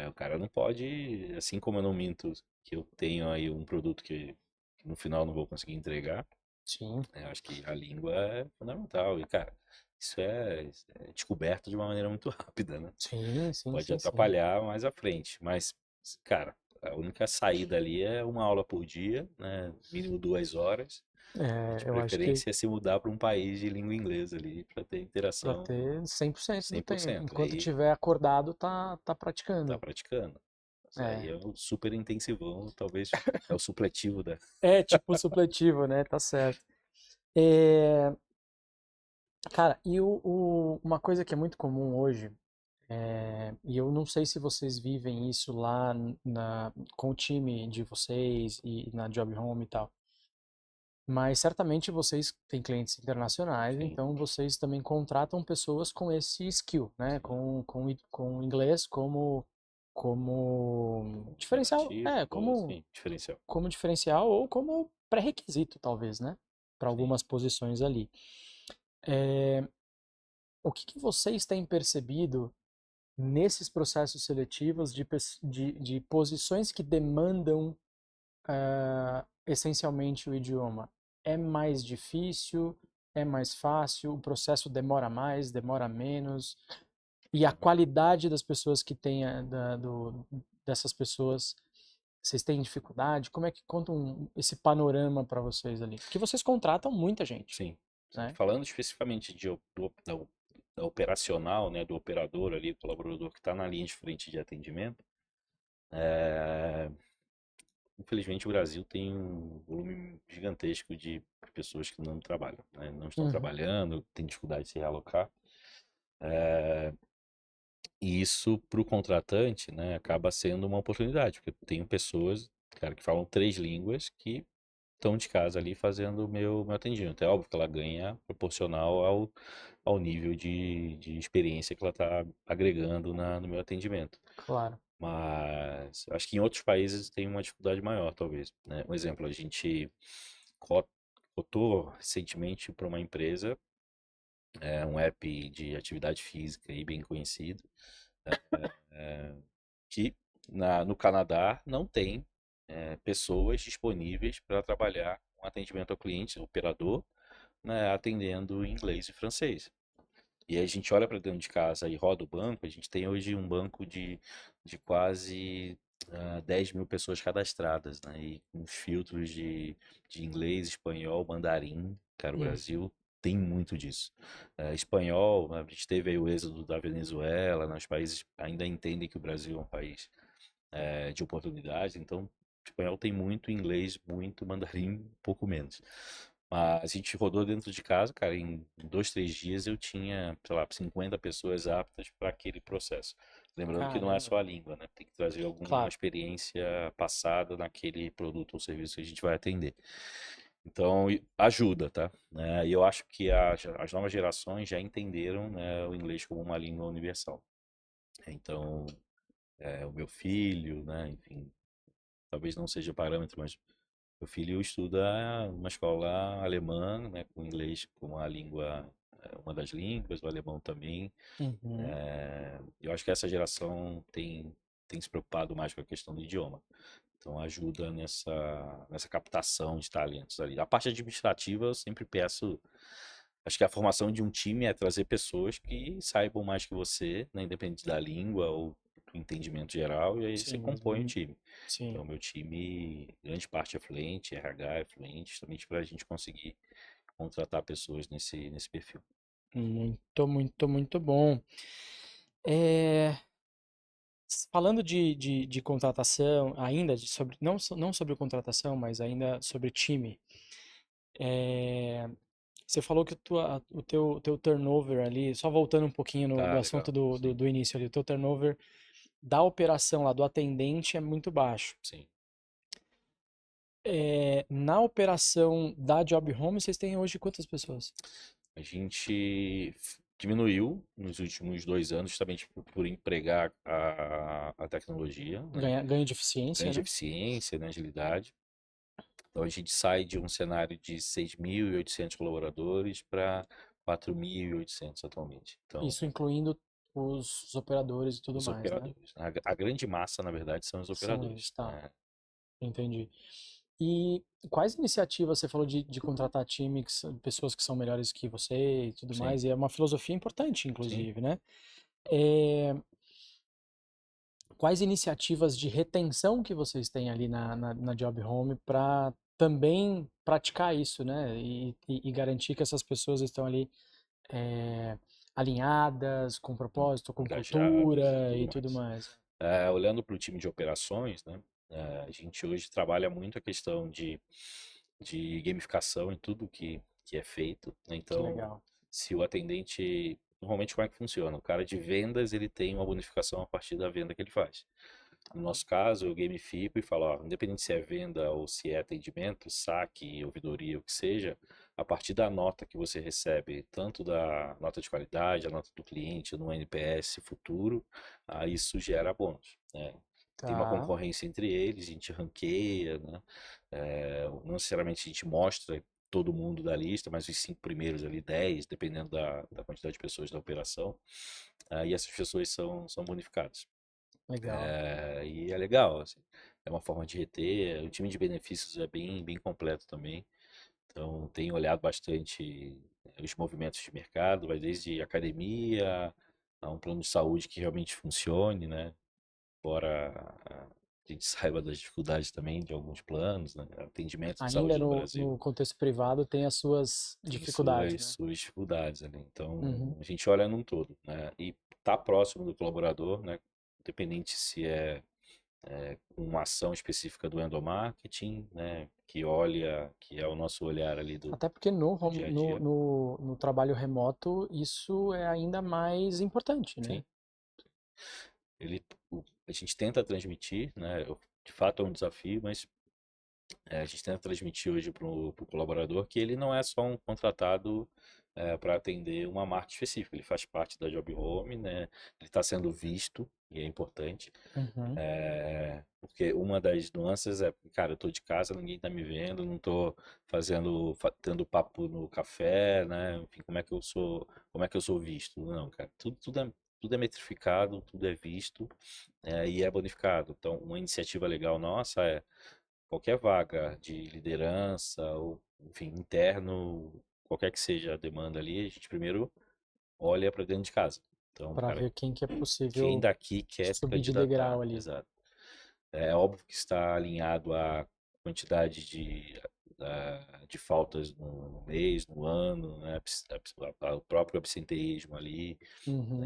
o cara não pode, assim como eu não minto que eu tenho aí um produto que no final não vou conseguir entregar, Sim, acho que a língua é fundamental. E, cara, isso é descoberto de uma maneira muito rápida, né? sim, sim, Pode sim, sim. atrapalhar mais à frente, mas, cara, a única saída ali é uma aula por dia, né? Mínimo 2 horas. E de É, eu acho que preferência se mudar para um país de língua inglesa ali, para ter para interação ter 100% do tempo. 100%. Enquanto Aí tiver acordado, tá tá praticando. praticando. Isso aí É, é o super intensivão, talvez é o supletivo da. é tipo supletivo, né? Tá certo. É, cara, e uma coisa que é muito comum hoje, e eu não sei se vocês vivem isso lá com o time de vocês e na Job Home e tal, mas certamente vocês têm clientes internacionais, Sim, então vocês também contratam pessoas com esse skill, né? sim. Com inglês como diferencial, Nativo, ou como, sim, diferencial. como diferencial ou como pré-requisito, talvez, né? Para Sim. algumas posições ali. É, o que que vocês têm percebido nesses processos seletivos de posições que demandam essencialmente o idioma? É mais difícil? É mais fácil? O processo demora mais? Demora menos? E a Aham. qualidade das pessoas que tem, dessas pessoas, vocês têm dificuldade? Como é que contam esse panorama para vocês ali? Porque vocês contratam muita gente, Sim, sim. né? Falando especificamente da operacional, né, do operador ali, do colaborador que está na linha de frente de atendimento, é, infelizmente o Brasil tem um volume gigantesco de pessoas que não trabalham, né, não estão Uhum, trabalhando, têm dificuldade de se realocar. E isso para o contratante, né, acaba sendo uma oportunidade, porque eu tenho pessoas, cara, que falam 3 línguas que estão de casa ali fazendo o meu atendimento. É óbvio que ela ganha proporcional ao nível de experiência que ela está agregando no meu atendimento. claro. Mas acho que em outros países tem uma dificuldade maior, talvez, né? Um exemplo, a gente co- cotou recentemente para uma empresa, um app de atividade física aí bem conhecido, que no Canadá não tem pessoas disponíveis para trabalhar com atendimento ao cliente, operador, né, atendendo em inglês e francês. E aí a gente olha para dentro de casa e roda o banco, a gente tem hoje um banco de quase 10 mil pessoas cadastradas, né? E com os filtros de inglês, espanhol, mandarim, cara, o Hum, Brasil tem muito disso. Espanhol, a gente teve aí o êxodo da Venezuela, né? Os países ainda entendem que o Brasil é um país de oportunidades, então espanhol tem muito, inglês muito, mandarim pouco menos. Mas a gente rodou dentro de casa, cara, em 2, 3 dias eu tinha, sei lá, 50 pessoas aptas para aquele processo. Lembrando que não é caramba. só a língua, né? Tem que trazer alguma Claro. experiência passada naquele produto ou serviço que a gente vai atender. Então, ajuda, tá? Né? E eu acho que as novas gerações já entenderam, né, o inglês como uma língua universal. Então, o meu filho, né, enfim, talvez não seja parâmetro, mas meu filho estuda numa escola alemã, né, com inglês como a língua, uma das línguas, o alemão também. Uhum. Eu acho que essa geração tem se preocupado mais com a questão do idioma. Então ajuda nessa captação de talentos ali. A parte administrativa eu sempre peço, acho que a formação de um time é trazer pessoas que saibam mais que você, né, independente da língua ou do entendimento geral, e aí você compõe o Sim, time. sim. Então, meu time, grande parte é fluente, RH é fluente, justamente para a gente conseguir contratar pessoas nesse perfil. Muito, muito, muito bom. É, falando de contratação, ainda sobre, não sobre contratação, mas ainda sobre time. é, você falou que o teu turnover ali, só voltando um pouquinho do Ah, assunto legal. do, Sim, do início ali, o teu turnover da operação lá, do atendente é muito baixo. sim. Na operação da Job Home, vocês têm hoje quantas pessoas? A gente. diminuiu nos últimos 2 anos, justamente por empregar a tecnologia, né? Ganho de eficiência, Ganho de né? eficiência, né? Agilidade. Então, a gente sai de um cenário de 6.800 colaboradores para 4.800 atualmente. Então, Isso incluindo os operadores e tudo os mais, né? operadores. A grande massa, na verdade, são os São eles, operadores, tá. né? Entendi. E quais iniciativas você falou de contratar time, pessoas que são melhores que você e tudo Sim, mais, e é uma filosofia importante, sim. inclusive, né? É, quais iniciativas de retenção que vocês têm ali na Job Home para também praticar isso, né? E garantir que essas pessoas estão ali é, alinhadas, com propósito, com Engajadas e cultura tudo e tudo mais. mais. Olhando para o time de operações, né? A gente hoje trabalha muito a questão de gamificação em tudo que é feito, né? Que Então, legal. se o atendente, normalmente como é que funciona? O cara de vendas, ele tem uma bonificação a partir da venda que ele faz. No nosso caso, eu gamifico e falo, ó, independente se é venda ou se é atendimento, saque, ouvidoria, o que seja, a partir da nota que você recebe, tanto da nota de qualidade, a nota do cliente, no NPS futuro, isso gera bônus, né? Tem uma Tá. concorrência entre eles, a gente ranqueia, né? Não necessariamente a gente mostra todo mundo da lista, mas os 5 primeiros ali, 10, dependendo da quantidade de pessoas da operação, e essas pessoas são bonificadas. Legal. E é legal, assim, é uma forma de reter. O time de benefícios é bem completo também. Então, tenho olhado bastante os movimentos de mercado, vai desde academia a um plano de saúde que realmente funcione, né? Embora a gente saiba das dificuldades também de alguns planos, né? Atendimento de Ainda saúde no no Brasil contexto privado tem as suas tem dificuldades, né? suas dificuldades ali. Então, Uhum. a gente olha num todo, né? E tá próximo do colaborador, né? Independente se é uma ação específica do endomarketing, né, que é o nosso olhar ali do, Até porque no, do home- dia a no, dia. no, no trabalho remoto isso é ainda mais importante, né? Sim, ele, a gente tenta transmitir, né, de fato é um desafio, mas a gente tenta transmitir hoje para o colaborador que ele não é só um contratado para atender uma marca específica, ele faz parte da Job Home, né, ele está sendo visto, e é importante. Uhum. Porque uma das nuances é, cara, eu tô de casa, ninguém tá me vendo, não tô tendo papo no café, né? Enfim, como é que eu sou visto? Não, cara, tudo é metrificado, tudo é visto, e é bonificado. Então, uma iniciativa legal nossa é qualquer vaga de liderança ou, enfim, interno, qualquer que seja a demanda ali, a gente primeiro olha para dentro de casa. Então, Para cara, ver quem que é quem possível daqui quer se subir de candidatar? degrau ali. Exato. É óbvio que está alinhado à quantidade de faltas no mês, no ano, né? O próprio absenteísmo ali, Uhum.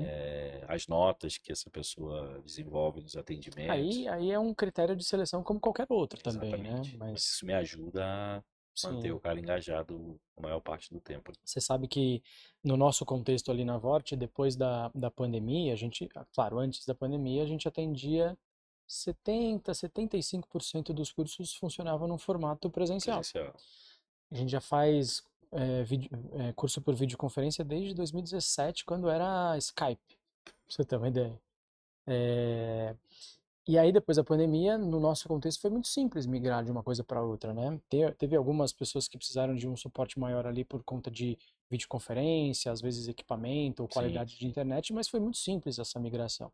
as notas que essa pessoa desenvolve nos Aí, atendimentos. aí é um critério de seleção como qualquer outro também, né? Exatamente. Mas Mas isso me ajuda a manter sim, o cara engajado a maior parte do tempo. você sabe que no nosso contexto ali na Vort, depois da pandemia, a gente, claro, antes da pandemia, a gente atendia 75% dos cursos funcionavam no formato presencial. Presencial. A gente já faz curso por videoconferência desde 2017, quando era Skype, pra você ter uma ideia. É, e aí, depois da pandemia, no nosso contexto, foi muito simples migrar de uma coisa para outra, né? Teve algumas pessoas que precisaram de um suporte maior ali por conta de videoconferência, às vezes equipamento ou Sim, qualidade de internet, mas foi muito simples essa migração.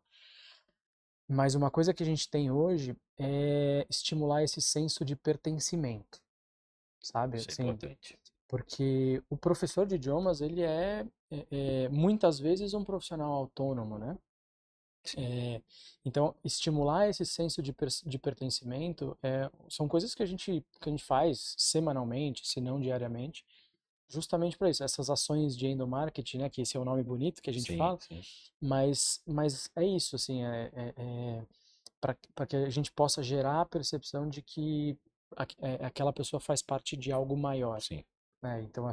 Mas uma coisa que a gente tem hoje é estimular esse senso de pertencimento, sabe? isso é Assim, importante. porque o professor de idiomas, ele é muitas vezes um profissional autônomo, né? Sim, Então, estimular esse senso de pertencimento são coisas que a gente faz semanalmente, se não diariamente, justamente para isso. Essas ações de endomarketing, né, que esse é o nome bonito que a gente sim, fala, sim. mas é isso, assim, para que a gente possa gerar a percepção de que aquela pessoa faz parte de algo maior, Sim. né? Então,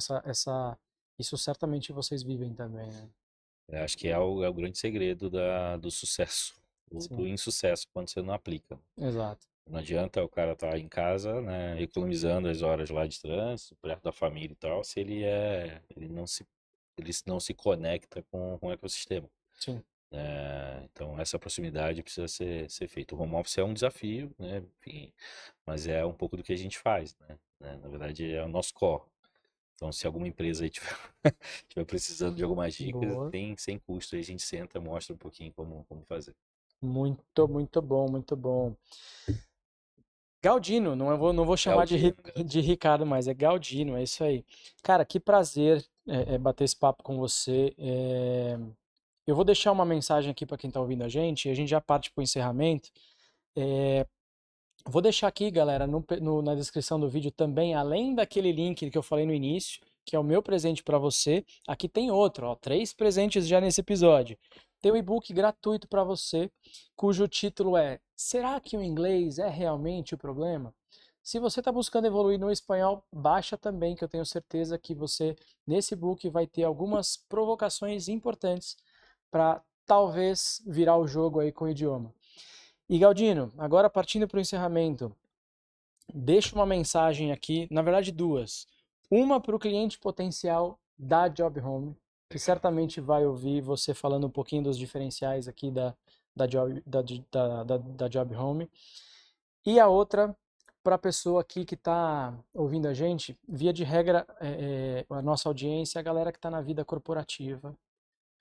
isso certamente vocês vivem também, né? Eu acho que é o grande segredo do sucesso, do Sim, insucesso quando você não aplica. exato. Não adianta o cara estar em casa, né, economizando as horas lá de trânsito, perto da família e tal, se ele não se ele não se conecta com o ecossistema. Sim. Então, essa proximidade precisa ser feita. O home office é um desafio, né? Enfim, mas é um pouco do que a gente faz, né? Na verdade, é o nosso core. Então, se alguma empresa aí tiver, tiver precisando de algumas dicas, Boa. tem sem custo, aí a gente senta, mostra um pouquinho como fazer. Muito, muito bom, muito bom. Galdino, não vou chamar Galdino, de Galdino. Ricardo mais, é Galdino, é isso aí. Cara, que prazer bater esse papo com você. Eu vou deixar uma mensagem aqui para quem está ouvindo a gente, e a gente já parte para o encerramento. Vou deixar aqui, galera, na descrição do vídeo também, além daquele link que eu falei no início, que é o meu presente para você, aqui tem outro, ó, 3 presentes já nesse episódio. Tem um e-book gratuito para você, cujo título é Será que o inglês é realmente o problema? Se você está buscando evoluir no espanhol, baixa também, que eu tenho certeza que você, nesse e-book, vai ter algumas provocações importantes para talvez virar o jogo aí com o idioma. E Galdino, agora partindo para o encerramento, deixa uma mensagem aqui, na verdade duas. Uma para o cliente potencial da Job Home, que Legal. certamente vai ouvir você falando um pouquinho dos diferenciais aqui da Job Home. E a outra para a pessoa aqui que está ouvindo a gente, via de regra, a nossa audiência, a galera que está na vida corporativa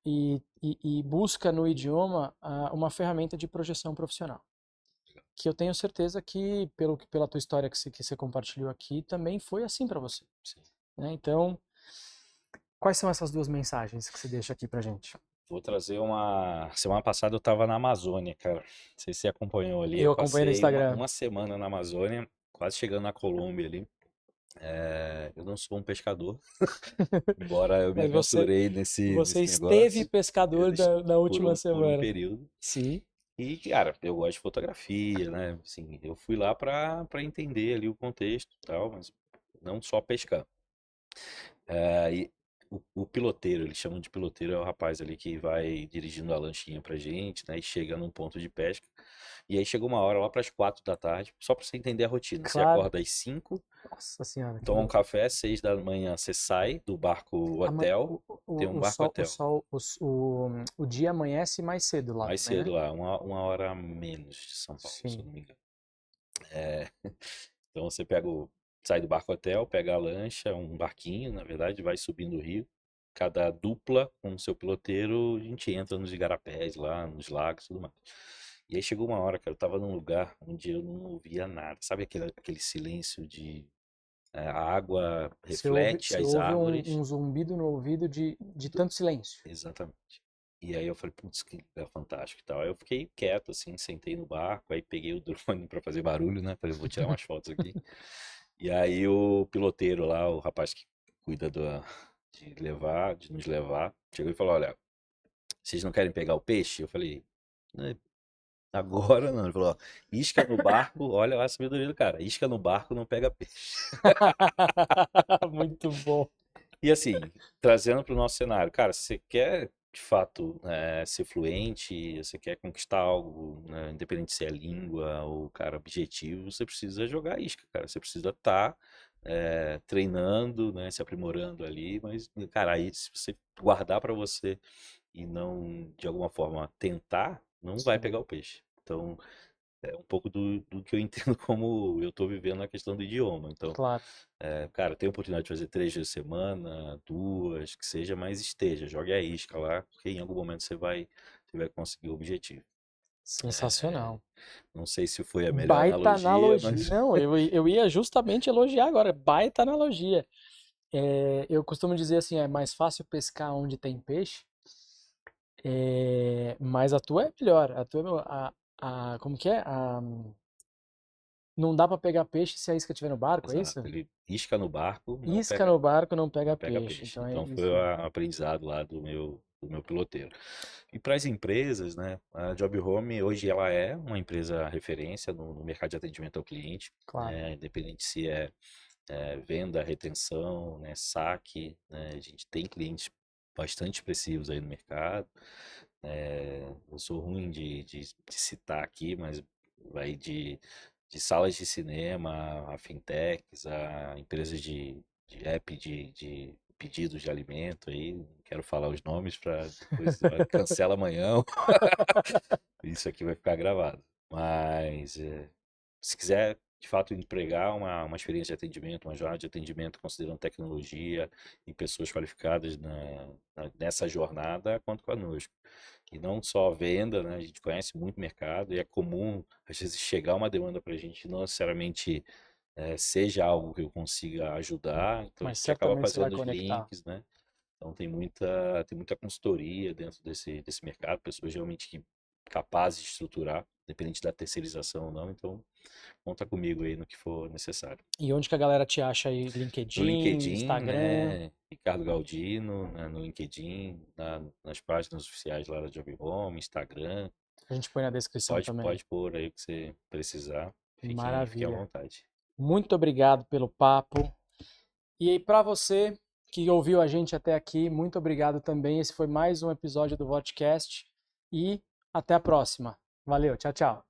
e busca no idioma uma ferramenta de projeção profissional que eu tenho certeza que, pela tua história que você compartilhou aqui, também foi assim para você, Sim. né? Então, quais são essas duas mensagens que você deixa aqui pra gente? Vou trazer uma. Semana passada eu estava na Amazônia, cara. Não sei se você acompanhou ali. Eu Eu acompanhei no passei uma, Instagram. uma semana na Amazônia, quase chegando na Colômbia ali. Eu não sou um pescador, embora eu me Mas você, aventurei nesse, você nesse esteve negócio. pescador na Por última um semana. período. Sim, E, cara, eu gosto de fotografia, né? Assim, eu fui lá para entender ali o contexto e tal, mas não só pescar. E o piloteiro, eles chamam de piloteiro, é o rapaz ali que vai dirigindo a lanchinha pra gente, né? E chega num ponto de pesca. E aí chega uma hora lá para as 4 da tarde, só para você entender a rotina. Você claro. acorda às 5, Nossa senhora, que toma um louco. café, 6 da manhã você sai do barco hotel, tem um O barco sol, hotel. o dia amanhece mais cedo lá Mais também, cedo né? lá, uma hora a menos de São Paulo, se eu Sim, não me engano. É, então você sai do barco hotel, pega a lancha, um barquinho, na verdade, vai subindo o rio. Cada dupla com o seu piloteiro, a gente entra nos igarapés lá, nos lagos e tudo mais. E aí chegou uma hora, cara, eu tava num lugar onde eu não ouvia nada. Sabe aquele silêncio de a água reflete você as ouve árvores? um zumbido no ouvido de tanto silêncio. Exatamente. E aí eu falei, putz, que lugar fantástico e tal. Aí eu fiquei quieto, assim, sentei no barco, aí peguei o drone pra fazer barulho, né? Falei, vou tirar umas fotos aqui. E aí o piloteiro lá, o rapaz que cuida de nos levar, chegou e falou, olha, vocês não querem pegar o peixe? Eu falei, "Né, agora não. Ele falou, ó, isca no barco, olha a sabedoria do cara, isca no barco não pega peixe. Muito bom. E assim, trazendo para o nosso cenário, cara, se você quer de fato ser fluente, você quer conquistar algo, né, independente se é língua ou, cara, objetivo, você precisa jogar isca, cara. Você precisa estar treinando, né, se aprimorando ali, mas, cara, aí se você guardar para você e não, de alguma forma, tentar, não vai Sim, pegar o peixe. Então, é um pouco do que eu entendo como eu estou vivendo na questão do idioma. Então, claro. cara, tem a oportunidade de fazer 3 vezes a semana, duas, que seja, mas esteja, jogue a isca lá, porque em algum momento você vai conseguir o objetivo. É, Sensacional. não sei se foi a melhor Baita analogia, analogia. mas Não, eu ia justamente elogiar agora. Baita analogia. Eu costumo dizer assim, é mais fácil pescar onde tem peixe, mas a tua é melhor. A tua é melhor. Como que é? Não dá pra pegar peixe se a isca estiver no barco, é exato, isso? ele isca no barco, não Isca pega, no barco não não pega pega peixe. peixe. Então é Então foi isso o aí. aprendizado lá do meu piloteiro. E para as empresas, né, a Job Home hoje ela é uma empresa referência no mercado de atendimento ao cliente, Claro. né, independente se venda, retenção, né, saque, né, a gente tem clientes bastante expressivos aí no mercado. Eu sou ruim de citar aqui, mas vai de salas de cinema, a fintechs, a empresas de app de pedidos de alimento aí, não quero falar os nomes para depois cancela amanhã. Isso aqui vai ficar gravado. Mas se quiser de fato empregar uma experiência de atendimento, uma jornada de atendimento considerando tecnologia e pessoas qualificadas nessa jornada, conta conosco. E não só venda, né? A gente conhece muito mercado e é comum, às vezes, chegar uma demanda para a gente, não necessariamente seja algo que eu consiga ajudar, então a Mas gente acaba certamente você vai fazendo os conectar. links, né? Então tem muita consultoria dentro desse mercado, pessoas realmente capazes de estruturar, independente da terceirização ou não, então conta comigo aí no que for necessário. E onde que a galera te acha aí? No LinkedIn, LinkedIn, Instagram? né? Ricardo Galdino, né, no LinkedIn, nas páginas oficiais lá da Job Home, Instagram. A gente põe na descrição Pode, também. pode pôr aí o que você precisar. Fiquem à Maravilha. vontade. Muito obrigado pelo papo. E aí, para você que ouviu a gente até aqui, muito obrigado também. Esse foi mais um episódio do Vodcast e até a próxima. Valeu, tchau, tchau.